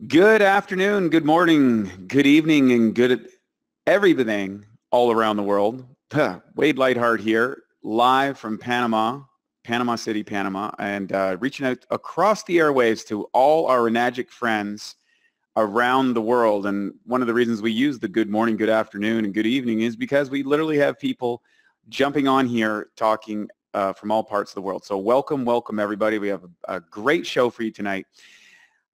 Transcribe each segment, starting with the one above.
Good afternoon, good morning, good evening, and good everything all around the world. Wade Lightheart here, live from Panama, Panama City, Panama, and reaching out across the airwaves to all our Enagic friends around the world. And one of the reasons we use the good morning, good afternoon, and good evening is because we literally have people jumping on here talking from all parts of the world. So welcome everybody. We have a great show for you tonight.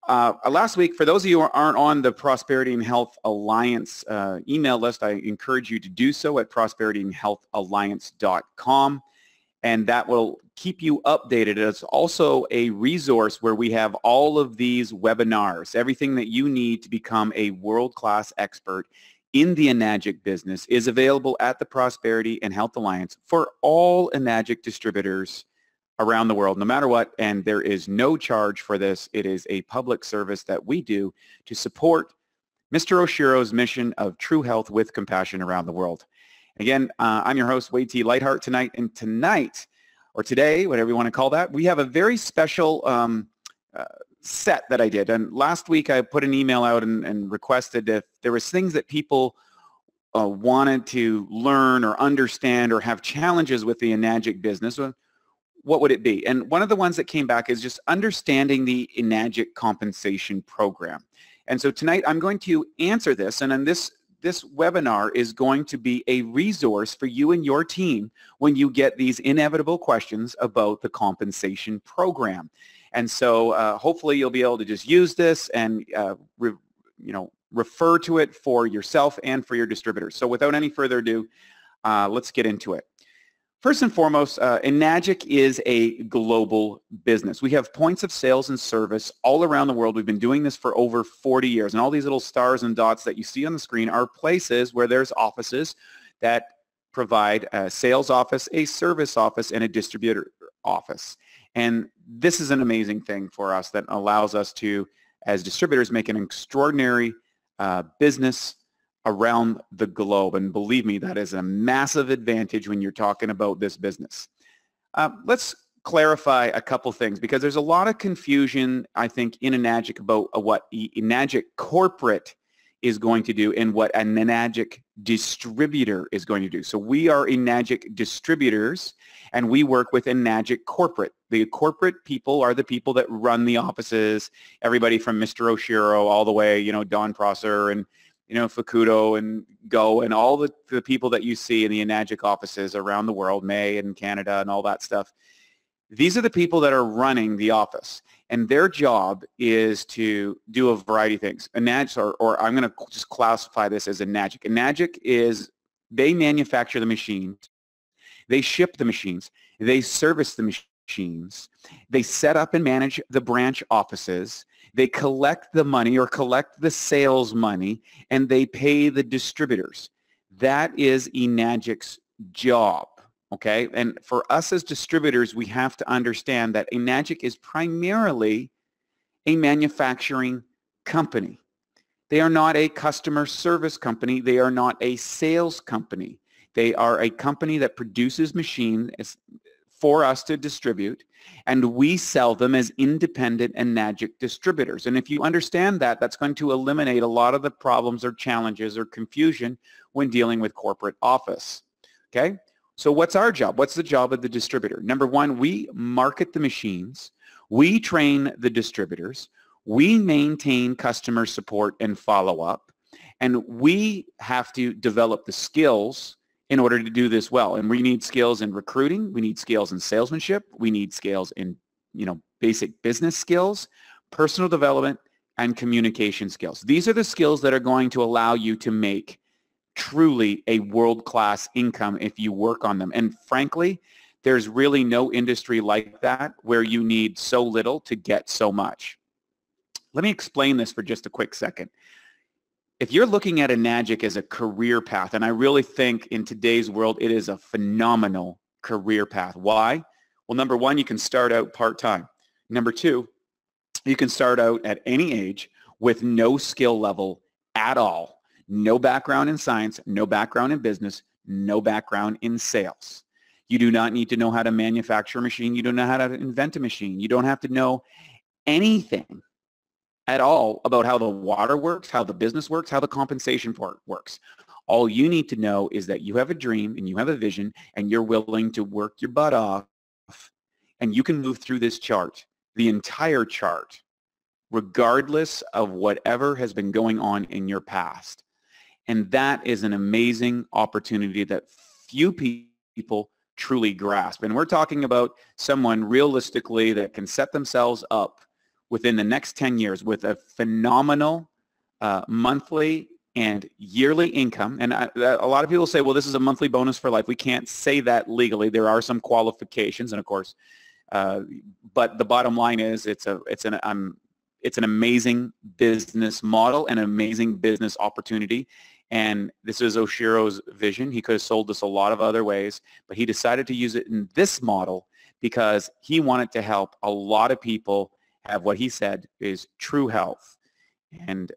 Last week, for those of you who aren't on the Prosperity and Health Alliance email list, I encourage you to do so at prosperityandhealthalliance.com, and that will keep you updated. It's also a resource where we have all of these webinars. Everything that you need to become a world-class expert in the Enagic business is available at the Prosperity and Health Alliance for all Enagic distributors around the world, no matter what, and there is no charge for this. It is a public service that we do to support Mr. Oshiro's mission of true health with compassion around the world. Again, I'm your host, Wade T. Lightheart tonight, and tonight, or today, whatever you want to call that, we have a very special set that I did. And last week I put an email out and requested if there was things that people wanted to learn or understand or have challenges with the Enagic business. What would it be? And one of the ones that came back is just understanding the Enagic compensation program. And so tonight I'm going to answer this, and then this webinar is going to be a resource for you and your team when you get these inevitable questions about the compensation program. And so hopefully you'll be able to just use this and refer to it for yourself and for your distributors. So without any further ado, let's get into it. First and foremost, Enagic is a global business. We have points of sales and service all around the world. We've been doing this for over 40 years, and all these little stars and dots that you see on the screen are places where there's offices that provide a sales office, a service office, and a distributor office. And this is an amazing thing for us that allows us to, as distributors, make an extraordinary business around the globe. And believe me, that is a massive advantage when you're talking about this business. Let's clarify a couple things, because there's a lot of confusion, I think, in Enagic about what Enagic corporate is going to do and what an Enagic distributor is going to do. So we are Enagic distributors, and we work with Enagic corporate. The corporate people are the people that run the offices, everybody from Mr. Oshiro all the way, Don Prosser and Fukudo and Go and all the people that you see in the Enagic offices around the world, May and Canada and all that stuff. These are the people that are running the office, and their job is to do a variety of things. Enagic, or I'm going to just classify this as Enagic. Enagic is, they manufacture the machines, they ship the machines, they service the machines, they set up and manage the branch offices, they collect the money or collect the sales money, and they pay the distributors. That is Enagic's job, okay? And for us as distributors, we have to understand that Enagic is primarily a manufacturing company. They are not a customer service company. They are not a sales company. They are a company that produces machines for us to distribute, and we sell them as independent Enagic distributors. And if you understand that, that's going to eliminate a lot of the problems or challenges or confusion when dealing with corporate office. Okay? So what's our job? What's the job of the distributor? Number one, we market the machines, we train the distributors, we maintain customer support and follow-up, and we have to develop the skills in order to do this well. And we need skills in recruiting, we need skills in salesmanship, we need skills in, basic business skills, personal development, and communication skills. These are the skills that are going to allow you to make truly a world-class income if you work on them. And frankly, there's really no industry like that where you need so little to get so much. Let me explain this for just a quick second. If you're looking at Enagic as a career path, and I really think in today's world it is a phenomenal career path. Why? Well, number one, you can start out part-time. Number two, you can start out at any age with no skill level at all. No background in science, no background in business, no background in sales. You do not need to know how to manufacture a machine. You don't know how to invent a machine. You don't have to know anything at all about how the water works, how the business works, how the compensation works. All you need to know is that you have a dream and you have a vision and you're willing to work your butt off, and you can move through this chart, the entire chart, regardless of whatever has been going on in your past. And that is an amazing opportunity that few people truly grasp. And we're talking about someone realistically that can set themselves up within the next 10 years with a phenomenal monthly and yearly income. And a lot of people say, well, this is a monthly bonus for life. We can't say that legally. There are some qualifications, and of course, but the bottom line is it's an amazing business model, an amazing business opportunity. And this is Oshiro's vision. He could have sold this a lot of other ways, but he decided to use it in this model because he wanted to help a lot of people have what he said is true health. And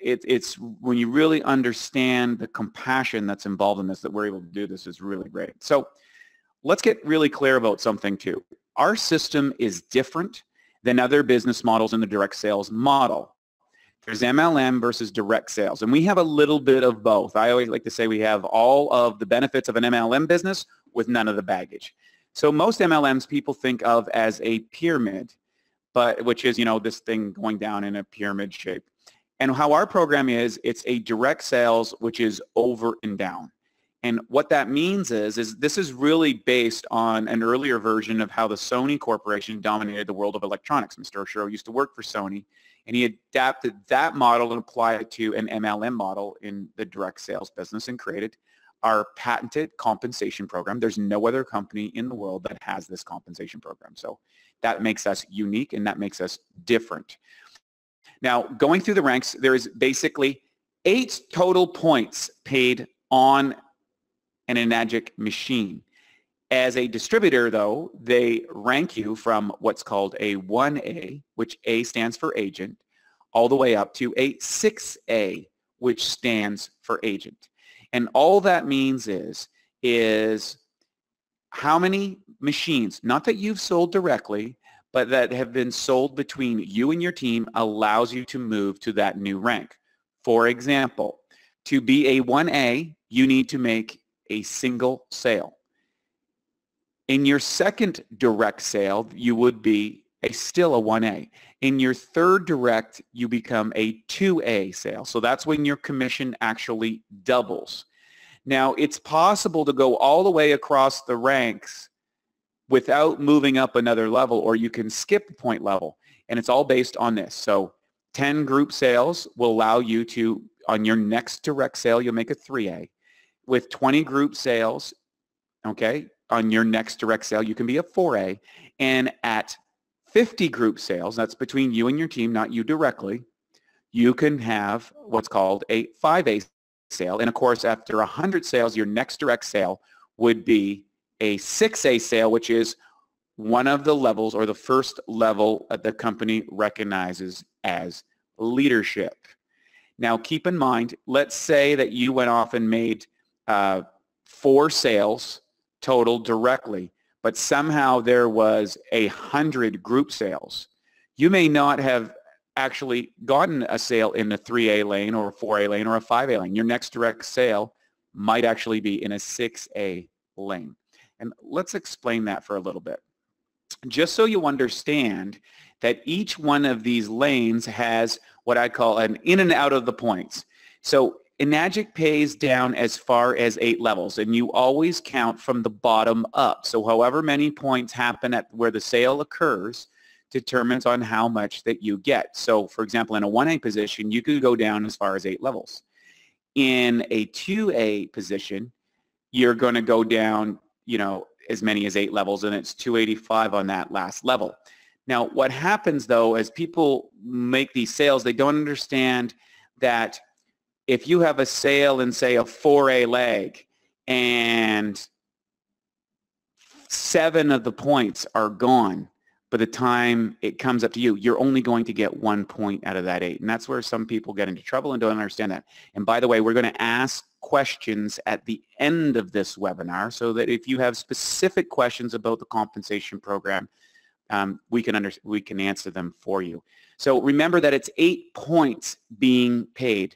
it's when you really understand the compassion that's involved in this that we're able to do this is really great. So let's get really clear about something too. Our system is different than other business models in the direct sales model. There's MLM versus direct sales, and we have a little bit of both. I always like to say we have all of the benefits of an MLM business with none of the baggage. So most MLMs people think of as a pyramid, but which is, you know, this thing going down in a pyramid shape. And how our program is, it's a direct sales, which is over and down. And what that means is this is really based on an earlier version of how the Sony Corporation dominated the world of electronics. Mr. Oshiro used to work for Sony, and he adapted that model and applied it to an MLM model in the direct sales business and created our patented compensation program. There's no other company in the world that has this compensation program. So that makes us unique and that makes us different. Now, going through the ranks, there is basically 8 total points paid on an Enagic machine. As a distributor, though, they rank you from what's called a 1A, which A stands for agent, all the way up to a 6A, which stands for agent. And all that means is how many machines, not that you've sold directly, but that have been sold between you and your team allows you to move to that new rank. For example, to be a 1A, you need to make a single sale. In your second direct sale, you would be still a 1A. In your third direct, you become a 2A sale. So that's when your commission actually doubles. Now, it's possible to go all the way across the ranks without moving up another level, or you can skip the point level. And it's all based on this. So 10 group sales will allow you to, on your next direct sale, you'll make a 3A. With 20 group sales, okay, on your next direct sale, you can be a 4A. And at 50 group sales, that's between you and your team, not you directly, you can have what's called a 5A sale. And of course, after 100 sales, your next direct sale would be a 6A sale, which is one of the levels or the first level that the company recognizes as leadership. Now, keep in mind, let's say that you went off and made 4 sales total directly, but somehow there was 100 group sales. You may not have actually gotten a sale in the 3A lane or a 4A lane or a 5A lane. Your next direct sale might actually be in a 6A lane. And let's explain that for a little bit. Just so you understand that each one of these lanes has what I call an in and out of the points. So Enagic pays down as far as 8 levels, and you always count from the bottom up. So however many points happen at where the sale occurs determines on how much that you get. So for example, in a 1A position, you could go down as far as 8 levels. In a 2A position, you're going to go down, you know, as many as 8 levels, and it's 285 on that last level. Now, what happens though, as people make these sales, they don't understand that if you have a sale in, say, a 4A leg and 7 of the points are gone by the time it comes up to you, you're only going to get 1 point out of that 8. And that's where some people get into trouble and don't understand that. And by the way, we're going to ask questions at the end of this webinar so that if you have specific questions about the compensation program, we can answer them for you. So remember that it's 8 points being paid,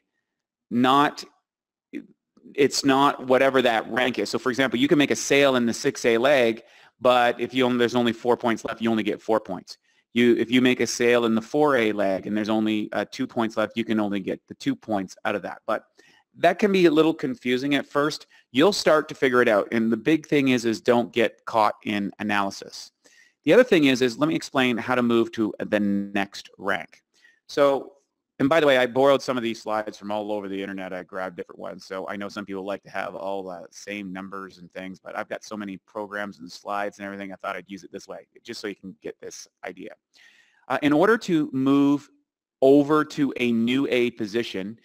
it's not whatever that rank is. So for example, you can make a sale in the 6A leg, but if there's only 4 points left, you only get 4 points. If you make a sale in the 4A leg and there's only 2 points left, you can only get the 2 points out of that. But that can be a little confusing at first. You'll start to figure it out. And the big thing is don't get caught in analysis. The other thing is let me explain how to move to the next rank. So, and by the way, I borrowed some of these slides from all over the internet. I grabbed different ones. So I know some people like to have all the same numbers and things, but I've got so many programs and slides and everything, I thought I'd use it this way, just so you can get this idea. In order to move over to a new A position,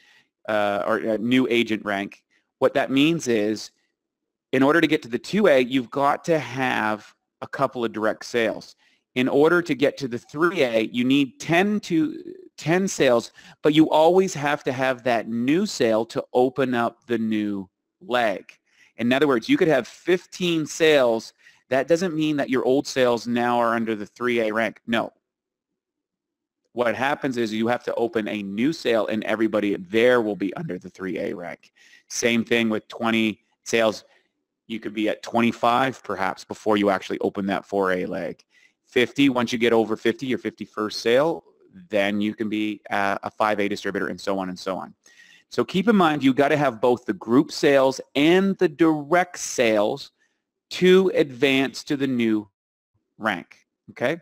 or a new agent rank, what that means is, in order to get to the 2A, you've got to have a couple of direct sales. In order to get to the 3A, you need 10 sales, but you always have to have that new sale to open up the new leg. In other words, you could have 15 sales. That doesn't mean that your old sales now are under the 3A rank. No. What happens is you have to open a new sale and everybody there will be under the 3A rank. Same thing with 20 sales. You could be at 25 perhaps before you actually open that 4A leg. 50, once you get over 50, your 51st sale, then you can be a 5A distributor, and so on and so on. So keep in mind, you've got to have both the group sales and the direct sales to advance to the new rank, okay?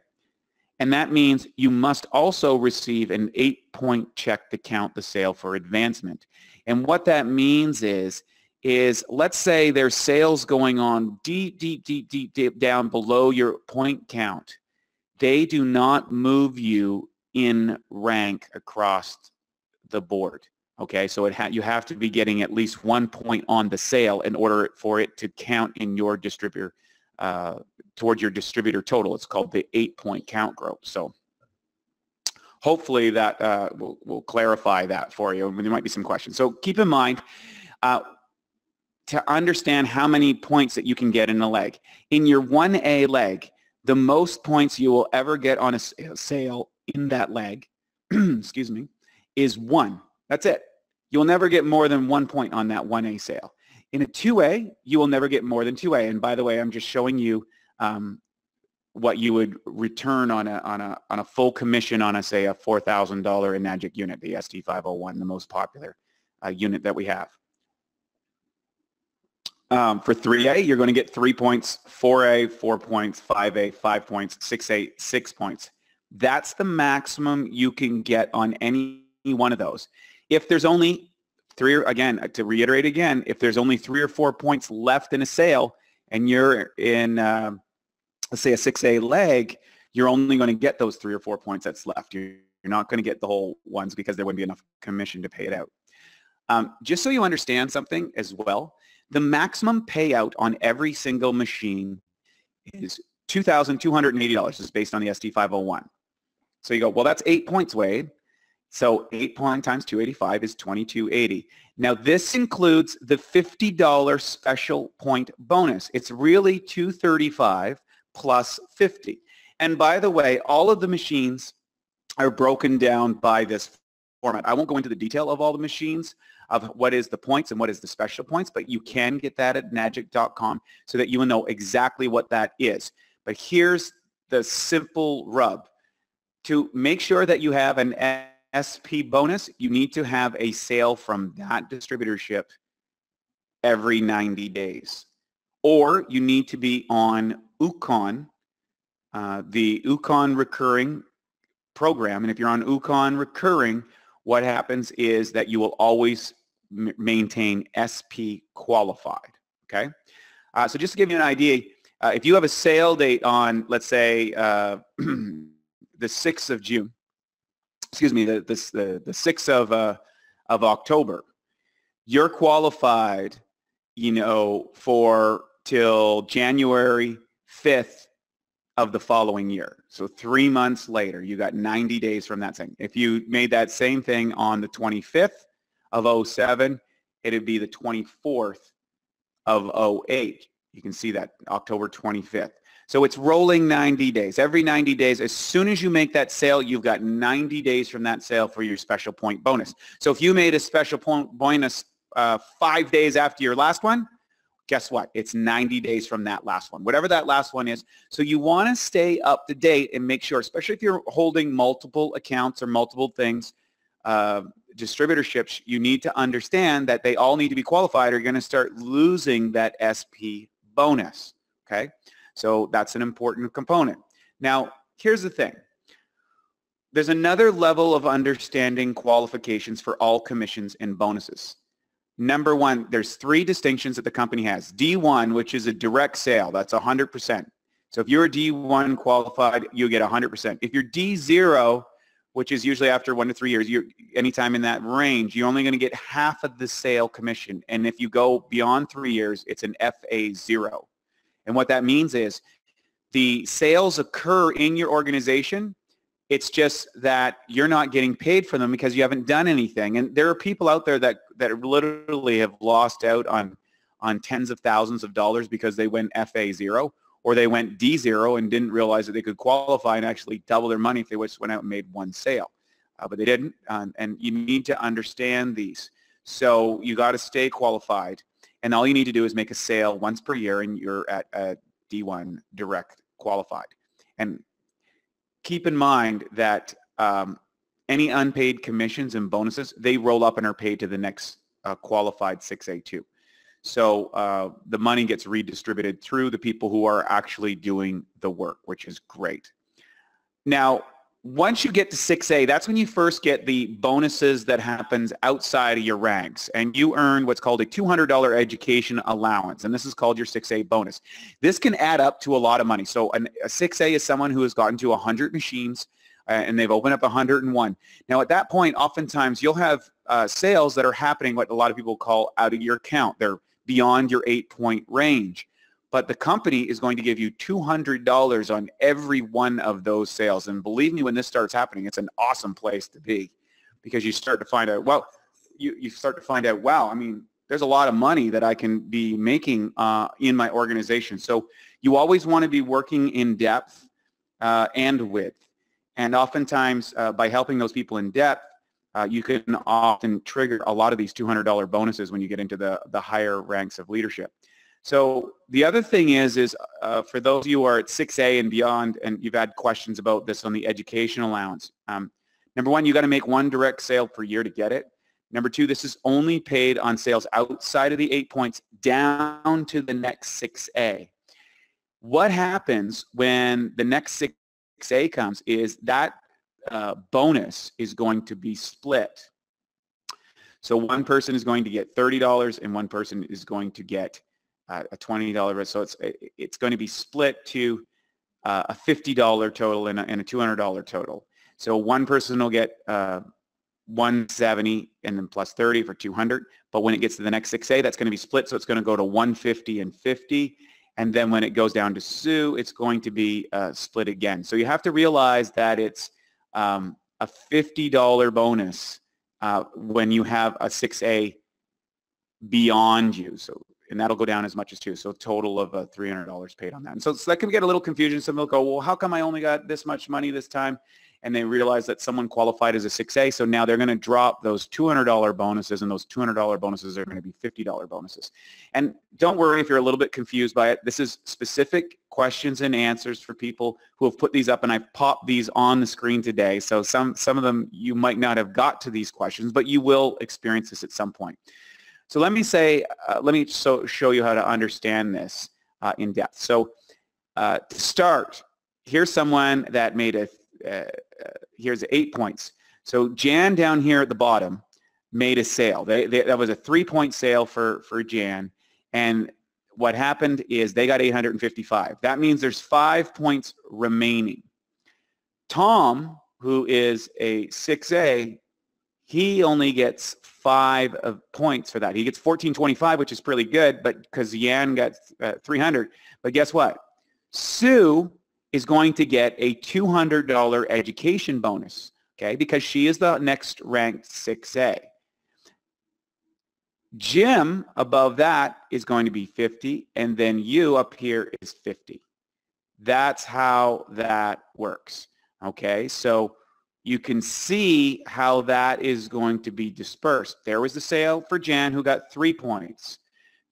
And that means you must also receive an 8-point check to count the sale for advancement. And what that means is let's say there's sales going on deep down below your point count. They do not move you in rank across the board. Okay, so you have to be getting at least 1 point on the sale in order for it to count in your distributor, towards your distributor total. It's called the 8-point count group. So hopefully that will clarify that for you. There might be some questions. So keep in mind, to understand how many points that you can get in a leg. In your 1A leg, the most points you will ever get on a sale in that leg, excuse me, is 1. That's it. You'll never get more than 1 point on that 1A sale. In a 2A, you will never get more than 2A. And by the way, I'm just showing you what you would return on a full commission on say a $4,000 Enagic unit, the ST501, the most popular unit that we have. For 3A, you're going to get 3 points, 4A, 4 points, 5A, 5 points, 6A, 6 points. That's the maximum you can get on any one of those. If there's only again, to reiterate again, if there's only 3 or 4 points left in a sale and you're in, let's say a 6A leg, you're only going to get those 3 or 4 points that's left. You're not going to get the whole ones because there wouldn't be enough commission to pay it out. Just so you understand something as well, the maximum payout on every single machine is $2,280. This is based on the ST501. So you go, well, that's 8 points, Wade. So 8 points times 285 is 2280. Now this includes the $50 special point bonus. It's really 235 plus 50. And by the way, all of the machines are broken down by this format. I won't go into the detail of all the machines of what is the points and what is the special points, but you can get that at enagic.com so that you will know exactly what that is. But here's the simple rub. To make sure that you have an SP bonus, you need to have a sale from that distributorship every 90 days. Or you need to be on UConn, the UConn recurring program. And if you're on UConn recurring, what happens is that you will always maintain SP qualified, okay? So just to give you an idea, if you have a sale date on, let's say, the 6th of June, excuse me, the 6th of October, you're qualified, you know, for till January 5th of the following year. So 3 months later, you got 90 days from that thing. If you made that same thing on the 25th of 07, it'd be the 24th of 08. You can see that, October 25th. So it's rolling 90 days. Every 90 days, as soon as you make that sale, you've got 90 days from that sale for your special point bonus. So if you made a special point bonus 5 days after your last one, guess what? It's 90 days from that last one, whatever that last one is. So you want to stay up to date and make sure, especially if you're holding multiple accounts or multiple things, distributorships, you need to understand that they all need to be qualified or you're going to start losing that SP bonus, okay? So that's an important component. Now, here's the thing. There's another level of understanding qualifications for all commissions and bonuses. Number one, there's 3 distinctions that the company has. D1, which is a direct sale, that's 100%. So if you're D1 qualified, you get 100%. If you're D0, which is usually after 1 to 3 years, anytime in that range, you're only going to get half of the sale commission. And if you go beyond 3 years, it's an FA0. And what that means is the sales occur in your organization. It's just that you're not getting paid for them because you haven't done anything. And there are people out there that literally have lost out on tens of thousands of dollars because they went FA0 or they went D0 and didn't realize that they could qualify and actually double their money if they just went out and made one sale. But they didn't, and you need to understand these. So you got to stay qualified. And all you need to do is make a sale once per year and you're at a D1 direct qualified. And keep in mind that any unpaid commissions and bonuses, they roll up and are paid to the next qualified 6A2. So the money gets redistributed through the people who are actually doing the work, which is great. Now, once you get to 6A, that's when you first get the bonuses that happens outside of your ranks, and you earn what's called a $200 education allowance, and this is called your 6A bonus. This can add up to a lot of money. So a 6A is someone who has gotten to 100 machines, and they've opened up 101. Now, at that point, oftentimes you'll have sales that are happening what a lot of people call out of your count. They're beyond your 8-point range. But the company is going to give you $200 on every one of those sales. And believe me, when this starts happening, it's an awesome place to be because you start to find out, well, you start to find out, wow, I mean, there's a lot of money that I can be making in my organization. So you always want to be working in depth and width. And oftentimes, by helping those people in depth, you can often trigger a lot of these $200 bonuses when you get into the higher ranks of leadership. So the other thing is for those of you who are at 6A and beyond, and you've had questions about this on the education allowance, number one, you got to make 1 direct sale per year to get it. Number 2, this is only paid on sales outside of the 8 points down to the next 6A. What happens when the next 6A comes is that bonus is going to be split. So one person is going to get $30 and one person is going to get a $20. So it's going to be split to a $50 total and a $200 total. So one person will get 170 and then plus 30 for 200. But when it gets to the next 6A, that's going to be split. So it's going to go to 150 and 50. And then when it goes down to Sue, it's going to be split again. So you have to realize that it's a $50 bonus when you have a 6A beyond you. So, and that'll go down as much as 2. So a total of $300 paid on that. And so that can get a little confusion. Some will go, well, how come I only got this much money this time? And they realize that someone qualified as a 6A. So now they're going to drop those $200 bonuses, and those $200 bonuses are going to be $50 bonuses. And don't worry if you're a little bit confused by it. This is specific questions and answers for people who have put these up, and I've popped these on the screen today. So some of them you might not have got to these questions, but you will experience this at some point. So let me show you how to understand this in depth. So to start, here's someone that made here's 8 points. So Jan down here at the bottom made a sale. That was a 3-point sale for Jan, and what happened is they got 855. That means there's 5 points remaining. Tom, who is a 6A, he only gets 5 points for that. He gets 1425, which is pretty good, but because Yan got 300. But guess what? Sue is going to get a $200 education bonus, okay, because she is the next ranked 6A. Jim above that is going to be 50, and then you up here is 50. That's how that works. Okay, so you can see how that is going to be dispersed. There was the sale for Jan, who got 3 points.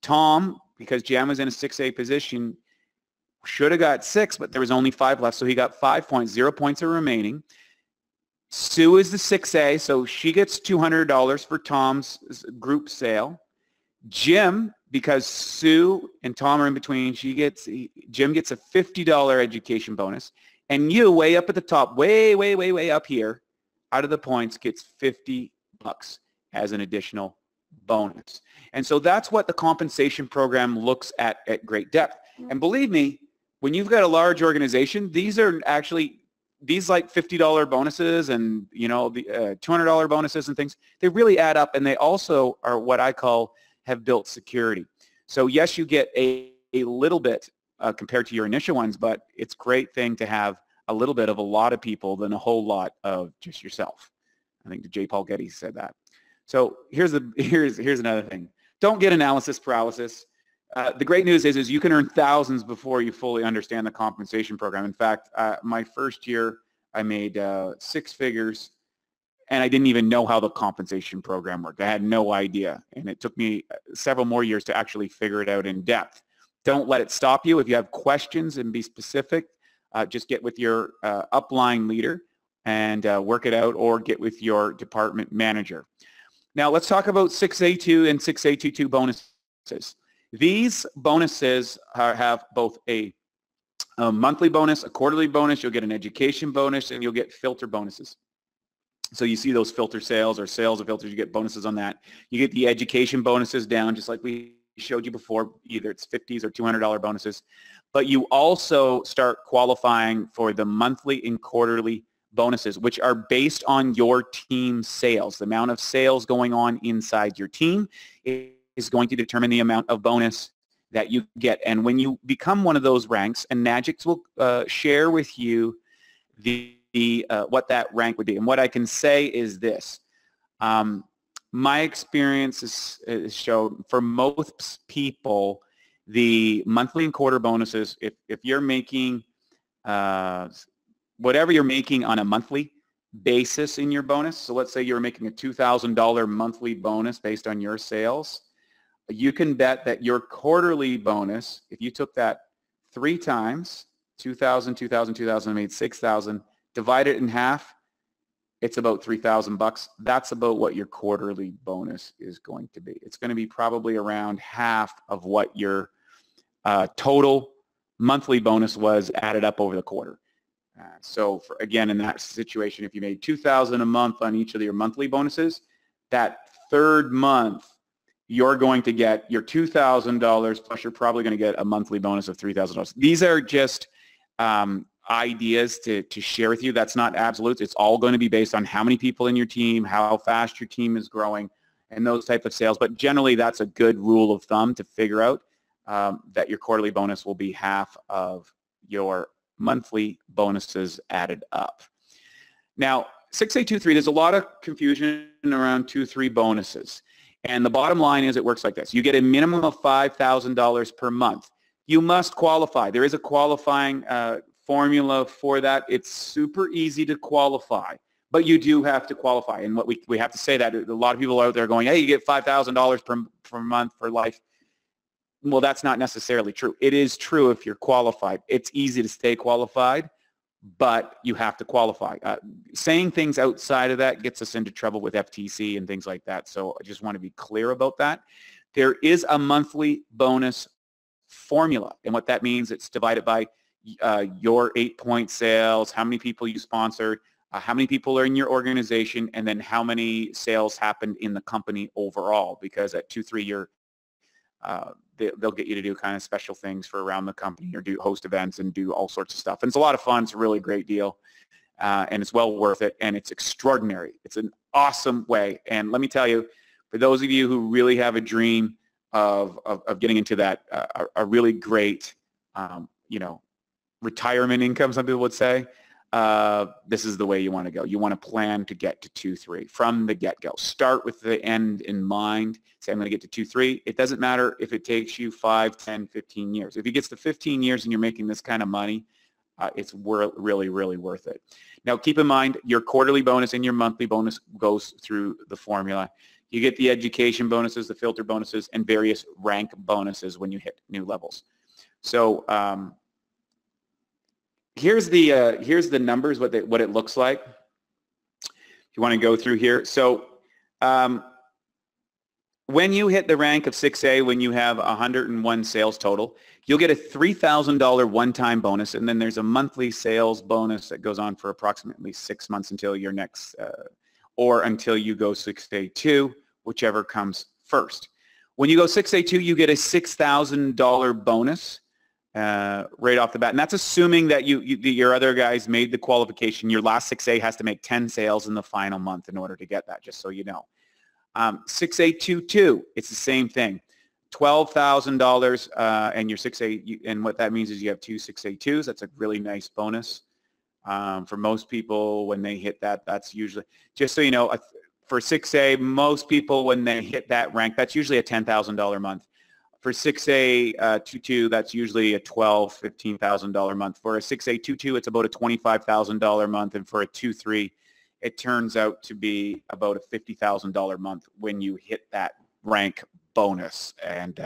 Tom, because Jan was in a 6A position, should have got 6, but there was only 5 left, so he got 5 points. 0 points are remaining. Sue is the 6A, so she gets $200 for Tom's group sale. Jim, because Sue and Tom are in between, Jim gets a $50 education bonus. And you, way up at the top, way up here, out of the points, gets $50 as an additional bonus. And so that's what the compensation program looks at great depth. And believe me, when you've got a large organization, these are actually, these like $50 bonuses and, you know, the $200 bonuses and things, they really add up, and they also are what I call have built security. So yes, you get a little bit compared to your initial ones, but it's a great thing to have a little bit of a lot of people than a whole lot of just yourself. I think J. Paul Getty said that. So here's another thing. Don't get analysis paralysis. The great news is you can earn thousands before you fully understand the compensation program. In fact, my first year, I made 6 figures, and I didn't even know how the compensation program worked. I had no idea, and it took me several more years to actually figure it out in depth. Don't let it stop you. If you have questions and be specific, just get with your upline leader and work it out, or get with your department manager. Now let's talk about 6A2 and 6A22 bonuses. These bonuses have both a monthly bonus, a quarterly bonus, you'll get an education bonus, and you'll get filter bonuses. So you see those filter sales or sales of filters, you get bonuses on that. You get the education bonuses down, just like we showed you before, either it's 50s or $200 bonuses. But you also start qualifying for the monthly and quarterly bonuses, which are based on your team sales. The amount of sales going on inside your team is going to determine the amount of bonus that you get. And when you become one of those ranks, Enagic will share with you what that rank would be. And what I can say is this. My experience is shown for most people, the monthly and quarter bonuses, if you're making whatever you're making on a monthly basis in your bonus, so let's say you're making a $2,000 monthly bonus based on your sales, you can bet that your quarterly bonus, if you took that 3 times, 2,000, 2,000, 2,000, made 6,000, divide it in half, it's about $3,000. That's about what your quarterly bonus is going to be. It's going to be probably around half of what your total monthly bonus was added up over the quarter. So again, in that situation, if you made $2,000 a month on each of your monthly bonuses, that third month, you're going to get your $2,000 plus you're probably going to get a monthly bonus of $3,000. These are just ideas to share with you. That's not absolute. It's all going to be based on how many people in your team, how fast your team is growing, and those type of sales. But generally, that's a good rule of thumb to figure out that your quarterly bonus will be half of your monthly bonuses added up. Now, 6A23, there's a lot of confusion around 2-3 bonuses. And the bottom line is it works like this. You get a minimum of $5,000 per month. You must qualify. There is a qualifying formula for that. It's super easy to qualify, but you do have to qualify. And what we have to say that a lot of people out there going, hey, you get $5,000 per month for life. Well, that's not necessarily true. It is true if you're qualified. It's easy to stay qualified, but you have to qualify. Saying things outside of that gets us into trouble with FTC and things like that. So I just want to be clear about that. There is a monthly bonus formula, and what that means, it's divided by your 8-point sales, how many people you sponsored, how many people are in your organization, and then how many sales happened in the company overall, because at 2-3 year they'll get you to do kind of special things for around the company or do host events and do all sorts of stuff. And it's a lot of fun. It's a really great deal. And it's well worth it. And it's extraordinary. It's an awesome way. And let me tell you, for those of you who really have a dream of getting into that, a really great, you know, retirement income, some people would say, this is the way you want to go. You want to plan to get to 2-3 from the get-go. Start with the end in mind. Say, I'm going to get to 2-3. It doesn't matter if it takes you 5, 10, 15 years. If it gets to 15 years and you're making this kind of money, it's really, really worth it. Now, keep in mind, your quarterly bonus and your monthly bonus goes through the formula. You get the education bonuses, the filter bonuses, and various rank bonuses when you hit new levels. So here's the numbers, what it looks like. If you want to go through here. So when you hit the rank of 6A, when you have 101 sales total, you'll get a $3,000 one-time bonus, and then there's a monthly sales bonus that goes on for approximately 6 months until your next, or until you go 6A2, whichever comes first. When you go 6A2, you get a $6,000 bonus right off the bat, and that's assuming that your other guys made the qualification. Your last 6A has to make 10 sales in the final month in order to get that, just so you know. 6A22, it's the same thing. $12,000 and your 6A, and what that means is you have 2 6A2s. That's a really nice bonus. For most people, when they hit that, that's usually, just so you know, for 6A, most people, when they hit that rank, that's usually a $10,000 month. For 6A22, that's usually a $12,000, $15,000 month. For a 6A22, it's about a $25,000 month, and for a 2-3, it turns out to be about a $50,000 month when you hit that rank bonus. And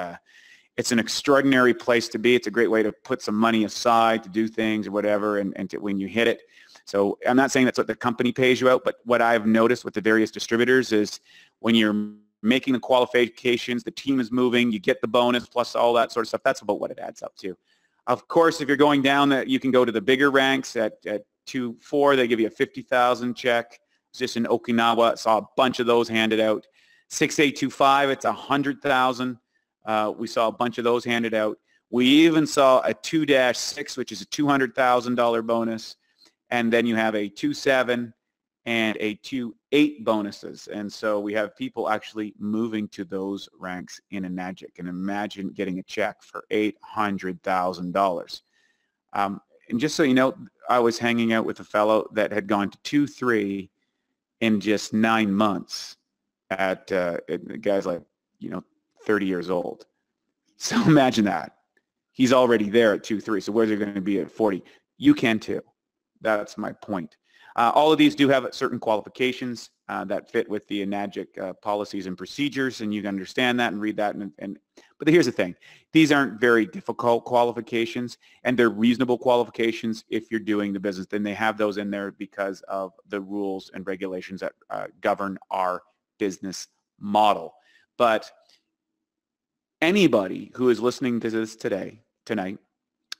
it's an extraordinary place to be. It's a great way to put some money aside to do things or whatever, and when you hit it. So I'm not saying that's what the company pays you out, but what I've noticed with the various distributors is when you're making the qualifications, the team is moving, you get the bonus plus all that sort of stuff. That's about what it adds up to. Of course, if you're going down, that you can go to the bigger ranks at 2-4, they give you a $50,000 check. Just in Okinawa, saw a bunch of those handed out. 6A25, it's $100,000. We saw a bunch of those handed out. We even saw a 2-6, which is a $200,000 bonus, and then you have a 2-7 and a 2-8 bonuses. And so we have people actually moving to those ranks in Enagic. And imagine getting a check for $800,000. And just so you know, I was hanging out with a fellow that had gone to 2-3 in just 9 months at the guy's like, 30 years old. So imagine that. He's already there at 2-3. So where's he going to be at 40? You can too. That's my point. All of these do have certain qualifications that fit with the Enagic policies and procedures, and you can understand that and read that. But here's the thing. These aren't very difficult qualifications, and they're reasonable qualifications if you're doing the business. Then they have those in there because of the rules and regulations that govern our business model. But anybody who is listening to this tonight,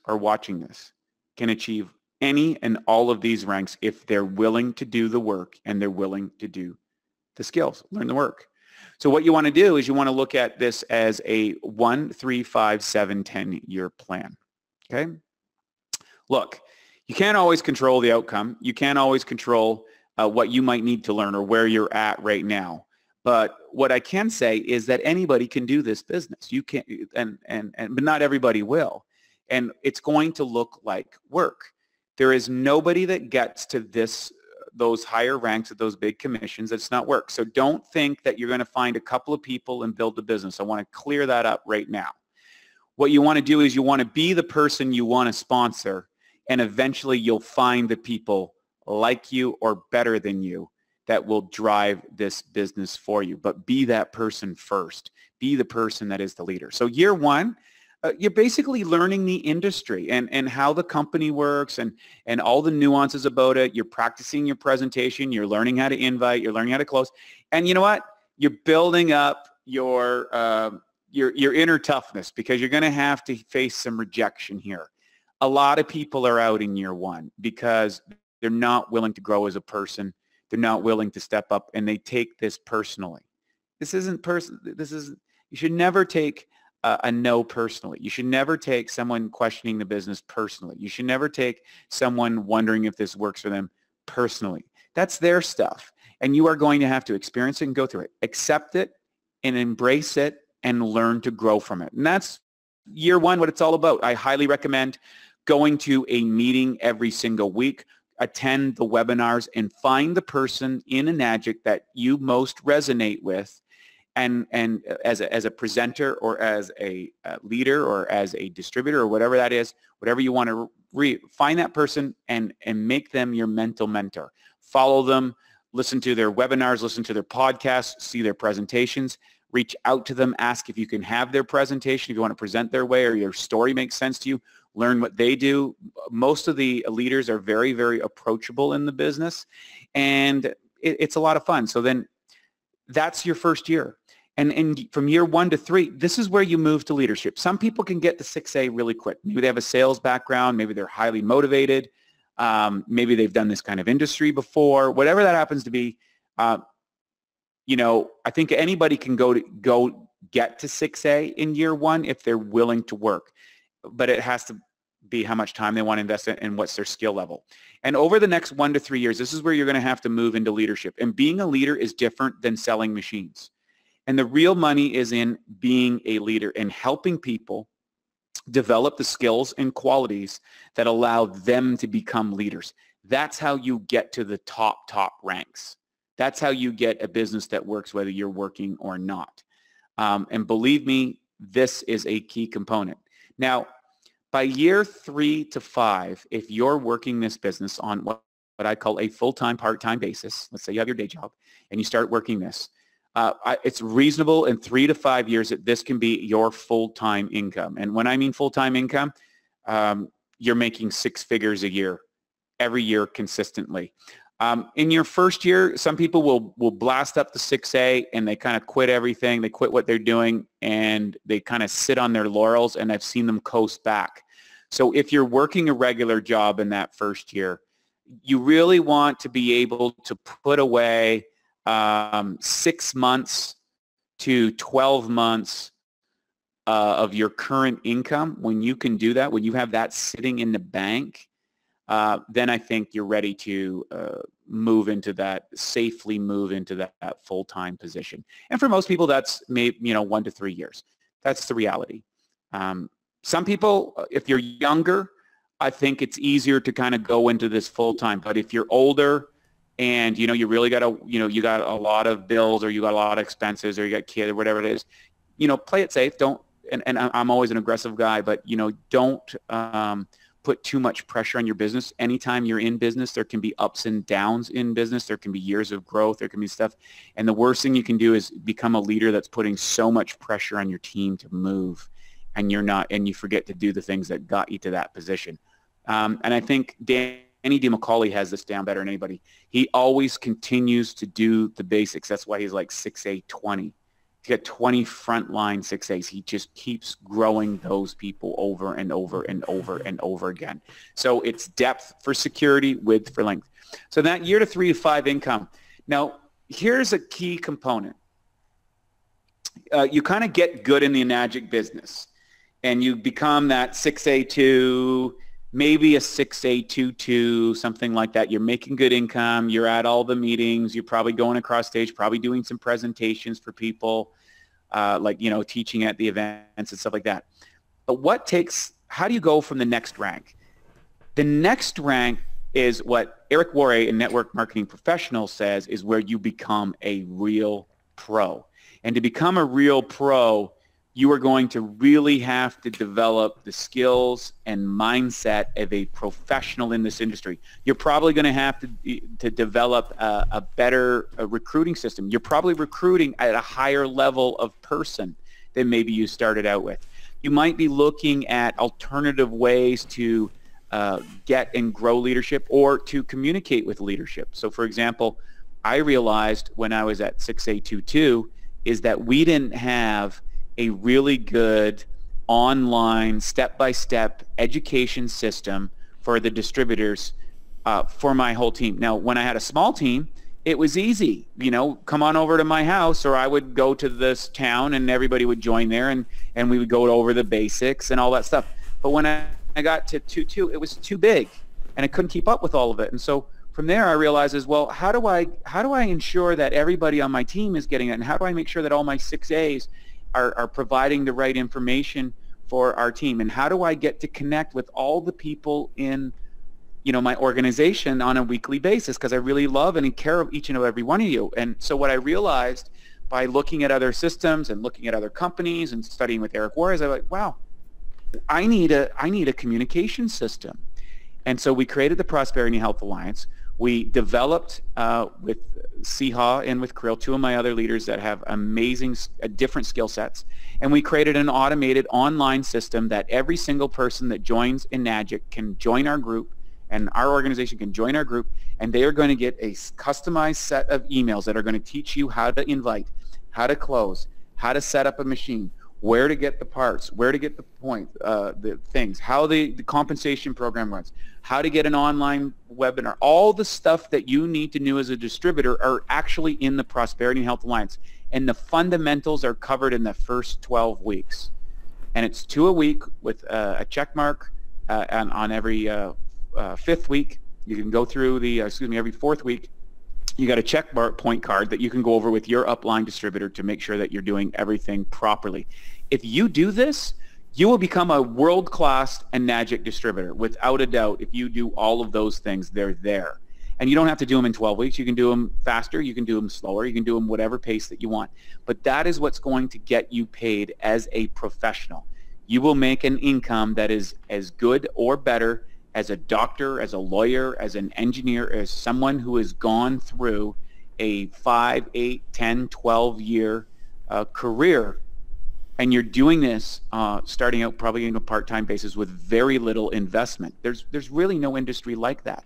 or watching this can achieve any and all of these ranks if they're willing to do the work and they're willing to do the skills, learn the work. So what you want to do is you want to look at this as a 1, 3, 5, 7, 10-year plan. Okay? Look, you can't always control the outcome. You can't always control what you might need to learn or where you're at right now. But what I can say is that anybody can do this business. You can, but not everybody will. And it's going to look like work. There is nobody that gets to those higher ranks at those big commissions. It's not work. So don't think that you're going to find a couple of people and build a business. I want to clear that up right now. What you want to do is you want to be the person you want to sponsor, and eventually you'll find the people like you or better than you that will drive this business for you. But be that person first. Be the person that is the leader. So year one, you're basically learning the industry and how the company works and all the nuances about it. You're practicing your presentation. You're learning how to invite. You're learning how to close. And you know what? You're building up your inner toughness, because you're going to have to face some rejection here. A lot of people are out in year one because they're not willing to grow as a person. They're not willing to step up, and they take this personally. This isn't you should never take a no personally. You should never take someone questioning the business personally. You should never take someone wondering if this works for them personally. That's their stuff, and you are going to have to experience it and go through it. Accept it and embrace it and learn to grow from it. And that's year one, what it's all about. I highly recommend going to a meeting every single week. attend the webinars and find the person in Enagic that you most resonate with, and as a presenter or as a leader or as a distributor or whatever that is, whatever you want to find that person and make them your mental mentor. Follow them, listen to their webinars, listen to their podcasts, see their presentations, reach out to them, ask if you can have their presentation, if you want to present their way or your story makes sense to you, learn what they do. Most of the leaders are very, very approachable in the business, and it's a lot of fun. So then that's your first year. And from year 1 to 3, this is where you move to leadership. Some people can get to 6A really quick. Maybe they have a sales background. Maybe they're highly motivated. Maybe they've done this kind of industry before. Whatever that happens to be, you know, I think anybody can go get to 6A in year 1 if they're willing to work. But it has to be how much time they want to invest in and what's their skill level. And over the next 1 to 3 years, this is where you're going to have to move into leadership. And being a leader is different than selling machines. And the real money is in being a leader and helping people develop the skills and qualities that allow them to become leaders. That's how you get to the top ranks. That's how you get a business that works whether you're working or not. And believe me, this is a key component. Now, by year 3 to 5, if you're working this business on what I call a full-time, part-time basis, let's say you have your day job and you start working this, it's reasonable in 3 to 5 years that this can be your full-time income. And when I mean full-time income, you're making 6 figures a year, every year consistently. In your first year, some people will blast up to 6A and they kind of quit everything. They quit what they're doing and they kind of sit on their laurels, and I've seen them coast back. So if you're working a regular job in that first year, you really want to be able to put away 6 months to 12 months of your current income. When you can do that, when you have that sitting in the bank, then I think you're ready to safely move into that full-time position. And for most people, that's maybe 1 to 3 years. That's the reality. Some people, if you're younger, I think it's easier to kind of go into this full-time. But if you're older and you really got you got a lot of bills, or you got a lot of expenses, or you got kids, or whatever it is, play it safe. Don't. And I'm always an aggressive guy, but don't put too much pressure on your business. Anytime you're in business, there can be ups and downs in business. There can be years of growth. There can be stuff. And the worst thing you can do is become a leader that's putting so much pressure on your team to move, and you forget to do the things that got you to that position. And I think Danny D. McCauley has this down better than anybody. He always continues to do the basics. That's why he's like 6A 20. He's got 20 frontline 6As. He just keeps growing those people over and over and over and over again. So it's depth for security, width for length. So that year to 3 to 5 income. Now, here's a key component. You kind of get good in the Enagic business, and you become that 6A2, maybe a 6A22, something like that. You're making good income. You're at all the meetings. You're probably going across stage, probably doing some presentations for people, like, teaching at the events and stuff like that. But how do you go from the next rank? The next rank is what Eric Worre in Network Marketing Professional says is where you become a real pro. And to become a real pro, you are going to really have to develop the skills and mindset of a professional in this industry. You're probably going to have to develop a better recruiting system. You're probably recruiting at a higher level of person than maybe you started out with. You might be looking at alternative ways to get and grow leadership, or to communicate with leadership. So, for example, I realized when I was at 6A22 is that we didn't have a really good online step-by-step education system for the distributors for my whole team. Now, when I had a small team, it was easy. Come on over to my house, or I would go to this town and everybody would join there, and we would go over the basics and all that stuff. But when I got to 2.2, it was too big, and I couldn't keep up with all of it. And so from there, I realized how do I ensure that everybody on my team is getting it, and how do I make sure that all my 6As are providing the right information for our team, and how do I get to connect with all the people in my organization on a weekly basis because I really love and care of each and every one of you. And so what I realized by looking at other systems and looking at other companies and studying with Eric Warren, I was like, wow, I need a communication system. And so we created the Prosperity and Health Alliance. We developed with Siha and with Kreel, two of my other leaders that have amazing, different skill sets. And we created an automated online system that every single person that joins Enagic can join our group, and our organization can join our group, and they are going to get a customized set of emails that are going to teach you how to invite, how to close, how to set up a machine, where to get the parts, where to get the things, how the compensation program runs, how to get an online webinar. All the stuff that you need to know as a distributor are actually in the Prosperity and Health Alliance. And the fundamentals are covered in the first 12 weeks. And it's 2 a week with a check mark on every fifth week. You can go through every fourth week. You got a check point card that you can go over with your upline distributor to make sure that you're doing everything properly. If you do this, you will become a world-class Enagic distributor without a doubt. If you do all of those things, they're there. And you don't have to do them in 12 weeks. You can do them faster. You can do them slower. You can do them whatever pace that you want. But that is what's going to get you paid as a professional. You will make an income that is as good or better as a doctor, as a lawyer, as an engineer, as someone who has gone through a 5, 8, 10, 12-year career. And you're doing this starting out probably on a part-time basis with very little investment. There's really no industry like that.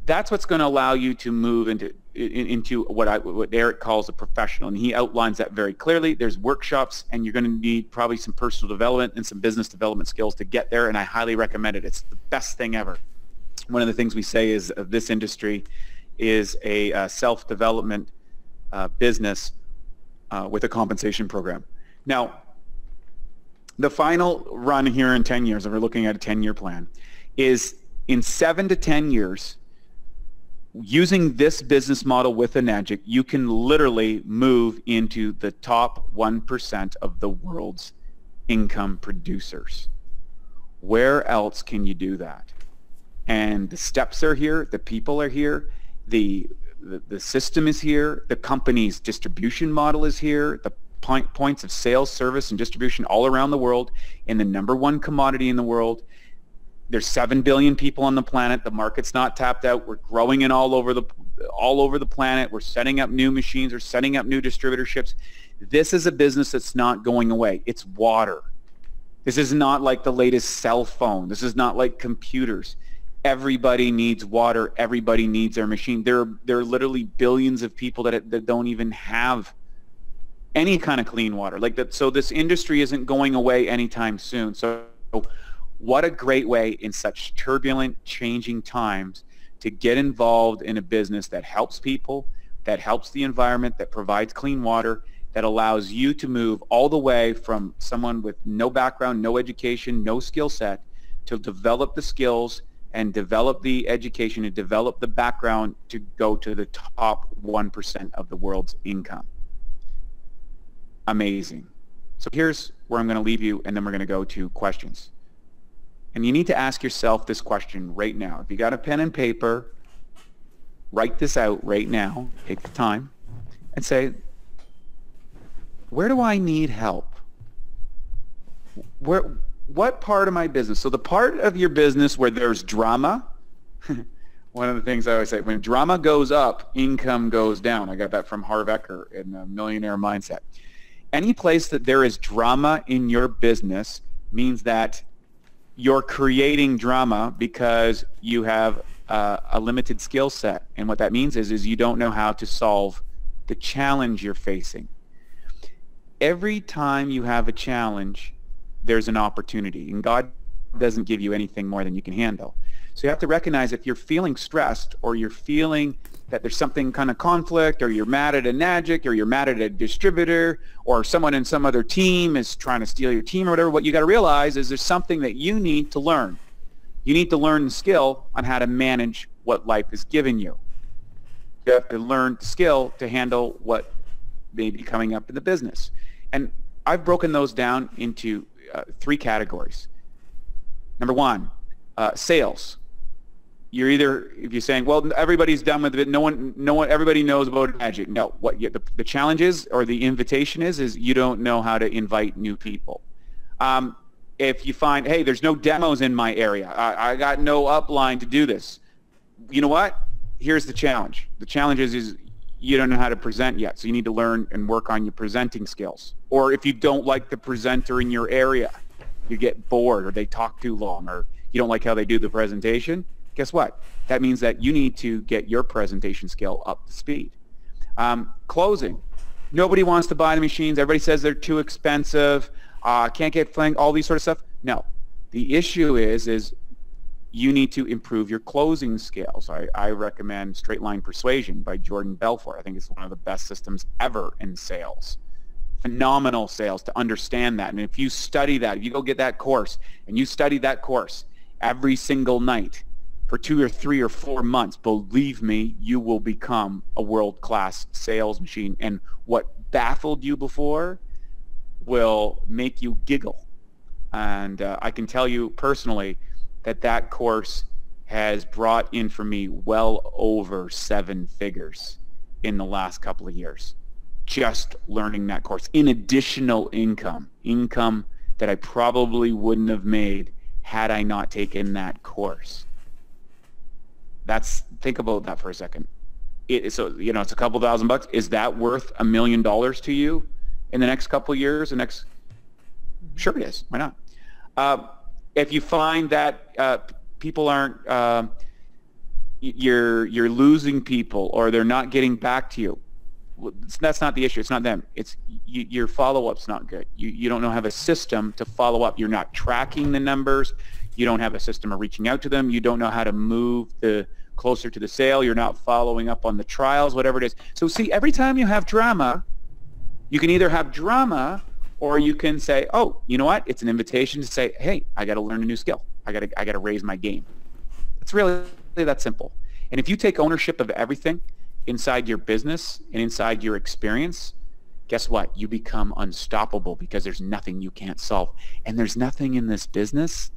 That's what's going to allow you to move into what Eric calls a professional, and he outlines that very clearly. There's workshops, and you're going to need probably some personal development and some business development skills to get there, and I highly recommend it. It's the best thing ever. One of the things we say is this industry is a self-development business with a compensation program. Now, the final run here in 10 years, and we're looking at a 10-year plan, is in 7 to 10 years, using this business model with Enagic, you can literally move into the top 1% of the world's income producers. Where else can you do that? And the steps are here, the people are here, the system is here, the company's distribution model is here, the points of sales, service, and distribution all around the world in the #1 commodity in the world. There's 7 billion people on the planet. The market's not tapped out. We're growing in all over the planet. We're setting up new machines. We're setting up new distributorships. This is a business that's not going away. It's water. This is not like the latest cell phone. This is not like computers. Everybody needs water. Everybody needs their machine. There are literally billions of people that don't even have any kind of clean water like that. So this industry isn't going away anytime soon. So what a great way in such turbulent, changing times to get involved in a business that helps people, that helps the environment, that provides clean water, that allows you to move all the way from someone with no background, no education, no skill set, to develop the skills and develop the education and develop the background to go to the top 1% of the world's income. Amazing. So here's where I'm going to leave you, and then we're going to go to questions. And you need to ask yourself this question right now. If you got a pen and paper, write this out right now. Take the time and say, where do I need help? What part of my business? So the part of your business where there's drama, one of the things I always say, when drama goes up, income goes down. I got that from Harv Eker in the Millionaire Mindset. Any place that there is drama in your business means that you're creating drama because you have a limited skill set. And what that means is you don't know how to solve the challenge you're facing. Every time you have a challenge, there's an opportunity. And God doesn't give you anything more than you can handle. So you have to recognize if you're feeling stressed, or you're feeling that there's something kind of conflict, or you're mad at Enagic, or you're mad at a distributor, or someone in some other team is trying to steal your team or whatever, what you got to realize is there's something that you need to learn. You need to learn the skill on how to manage what life is giving you. You have to learn the skill to handle what may be coming up in the business. And I've broken those down into 3 categories. Number 1, sales. you're either, if you're saying, well, everybody's done with it, everybody knows about Enagic. No, what the challenge is, or the invitation is you don't know how to invite new people. If you find, hey, there's no demos in my area, I got no upline to do this. You know what? Here's the challenge. The challenge is you don't know how to present yet, so you need to learn and work on your presenting skills. Or if you don't like the presenter in your area, you get bored, or they talk too long, or you don't like how they do the presentation, guess what? That means that you need to get your presentation skill up to speed. Closing. Nobody wants to buy the machines. Everybody says they're too expensive. Can't get flanked, all these sort of stuff. No. The issue is you need to improve your closing skills. I recommend Straight Line Persuasion by Jordan Belfort. I think it's one of the best systems ever in sales. Phenomenal sales, to understand that. And if you study that, if you go get that course and you study that course every single night for 2 or 3 or 4 months, believe me, you will become a world-class sales machine. And what baffled you before will make you giggle. And I can tell you personally that course has brought in for me well over 7 figures in the last couple of years. Just learning that course, in additional income that I probably wouldn't have made had I not taken that course. Think about that for a second. So, you know, it's a couple $1,000. Is that worth $1 million to you in the next couple of years? Sure it is. Why not? If you find that people aren't, you're losing people, or they're not getting back to you, that's not the issue. It's not them. It's your follow-up's not good. You don't have a system to follow up. You're not tracking the numbers. You don't have a system of reaching out to them. You don't know how to move closer to the sale. You're not following up on the trials, whatever it is. So see, every time you have drama, you can either have drama, or you can say, oh, you know what? It's an invitation to say, hey, I got to learn a new skill. I got to raise my game. It's really that simple. And if you take ownership of everything inside your business and inside your experience, guess what? You become unstoppable, because there's nothing you can't solve. And there's nothing in this business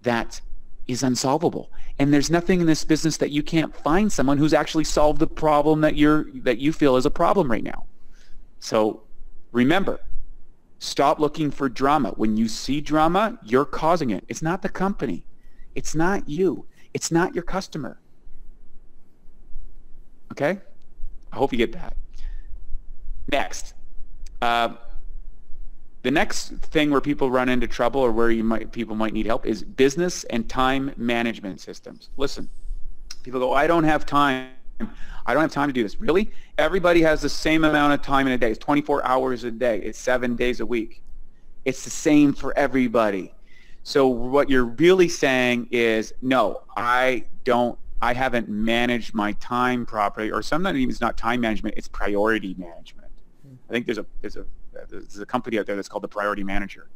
that is unsolvable. And there's nothing in this business that you can't find someone who's actually solved the problem that you feel is a problem right now. So remember, stop looking for drama. When you see drama, you're causing it. It's not the company. It's not you. It's not your customer. Okay? I hope you get that. Next. The next thing where people run into trouble, or where people might need help, is business and time management systems. Listen, people go, I don't have time. I don't have time to do this. Really? Everybody has the same amount of time in a day. It's 24 hours a day. It's 7 days a week. It's the same for everybody. So what you're really saying is, no, I haven't managed my time properly, or sometimes even it's not time management, it's priority management. I think there's a company out there that's called the Priority Manager.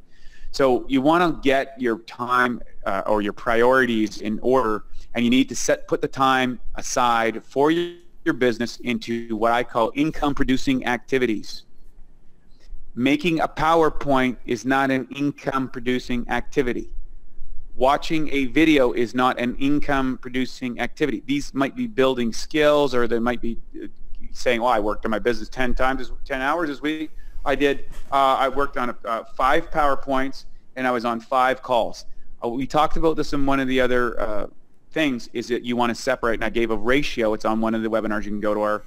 So you want to get your time or your priorities in order, and you need to put the time aside for your business into what I call income-producing activities. Making a PowerPoint is not an income-producing activity. Watching a video is not an income-producing activity. These might be building skills, or they might be saying, "Oh, I worked on my business 10 hours this week." I did. I worked on 5 PowerPoints, and I was on 5 calls. We talked about this in one of the other things, is that you want to separate, and I gave a ratio. It's on one of the webinars. You can go to our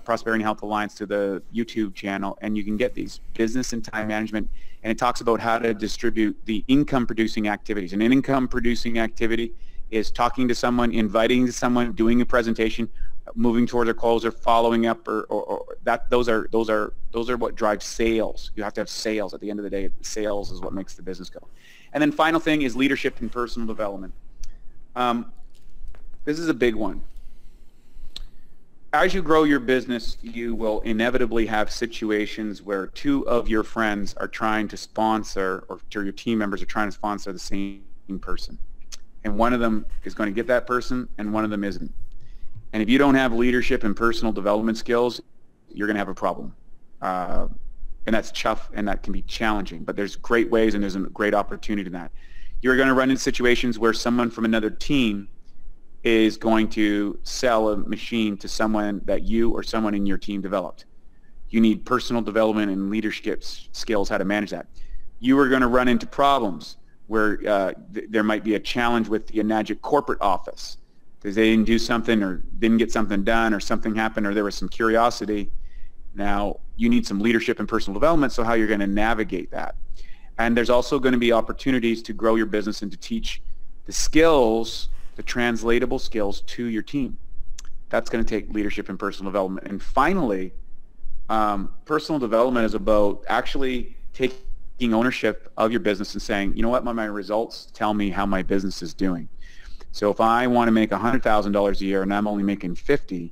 Prosperity and Health Alliance, to the YouTube channel, and you can get these business and time management, and it talks about how to distribute the income-producing activities. And an income-producing activity is talking to someone, inviting someone, doing a presentation, moving towards a close, or following up, or that. Those are what drives sales. You have to have sales. At the end of the day, sales is what makes the business go. And then final thing is leadership and personal development. This is a big one. As you grow your business, you will inevitably have situations where 2 of your friends are trying to sponsor, or your team members are trying to sponsor the same person. And one of them is going to get that person, and one of them isn't. And if you don't have leadership and personal development skills, you're going to have a problem. And that's tough, and that can be challenging. But there's great ways, and there's a great opportunity in that. You're going to run into situations where someone from another team is going to sell a machine to someone that you or someone in your team developed. You need personal development and leadership skills, how to manage that. You are going to run into problems where there might be a challenge with the Enagic corporate office because they didn't do something or didn't get something done or something happened or there was some curiosity. Now, you need some leadership and personal development, so how you're going to navigate that. And there's also going to be opportunities to grow your business and to teach the skills, the translatable skills to your team. That's going to take leadership and personal development. And finally, personal development is about actually taking ownership of your business and saying, you know what, my results tell me how my business is doing. So if I want to make $100,000 a year and I'm only making 50,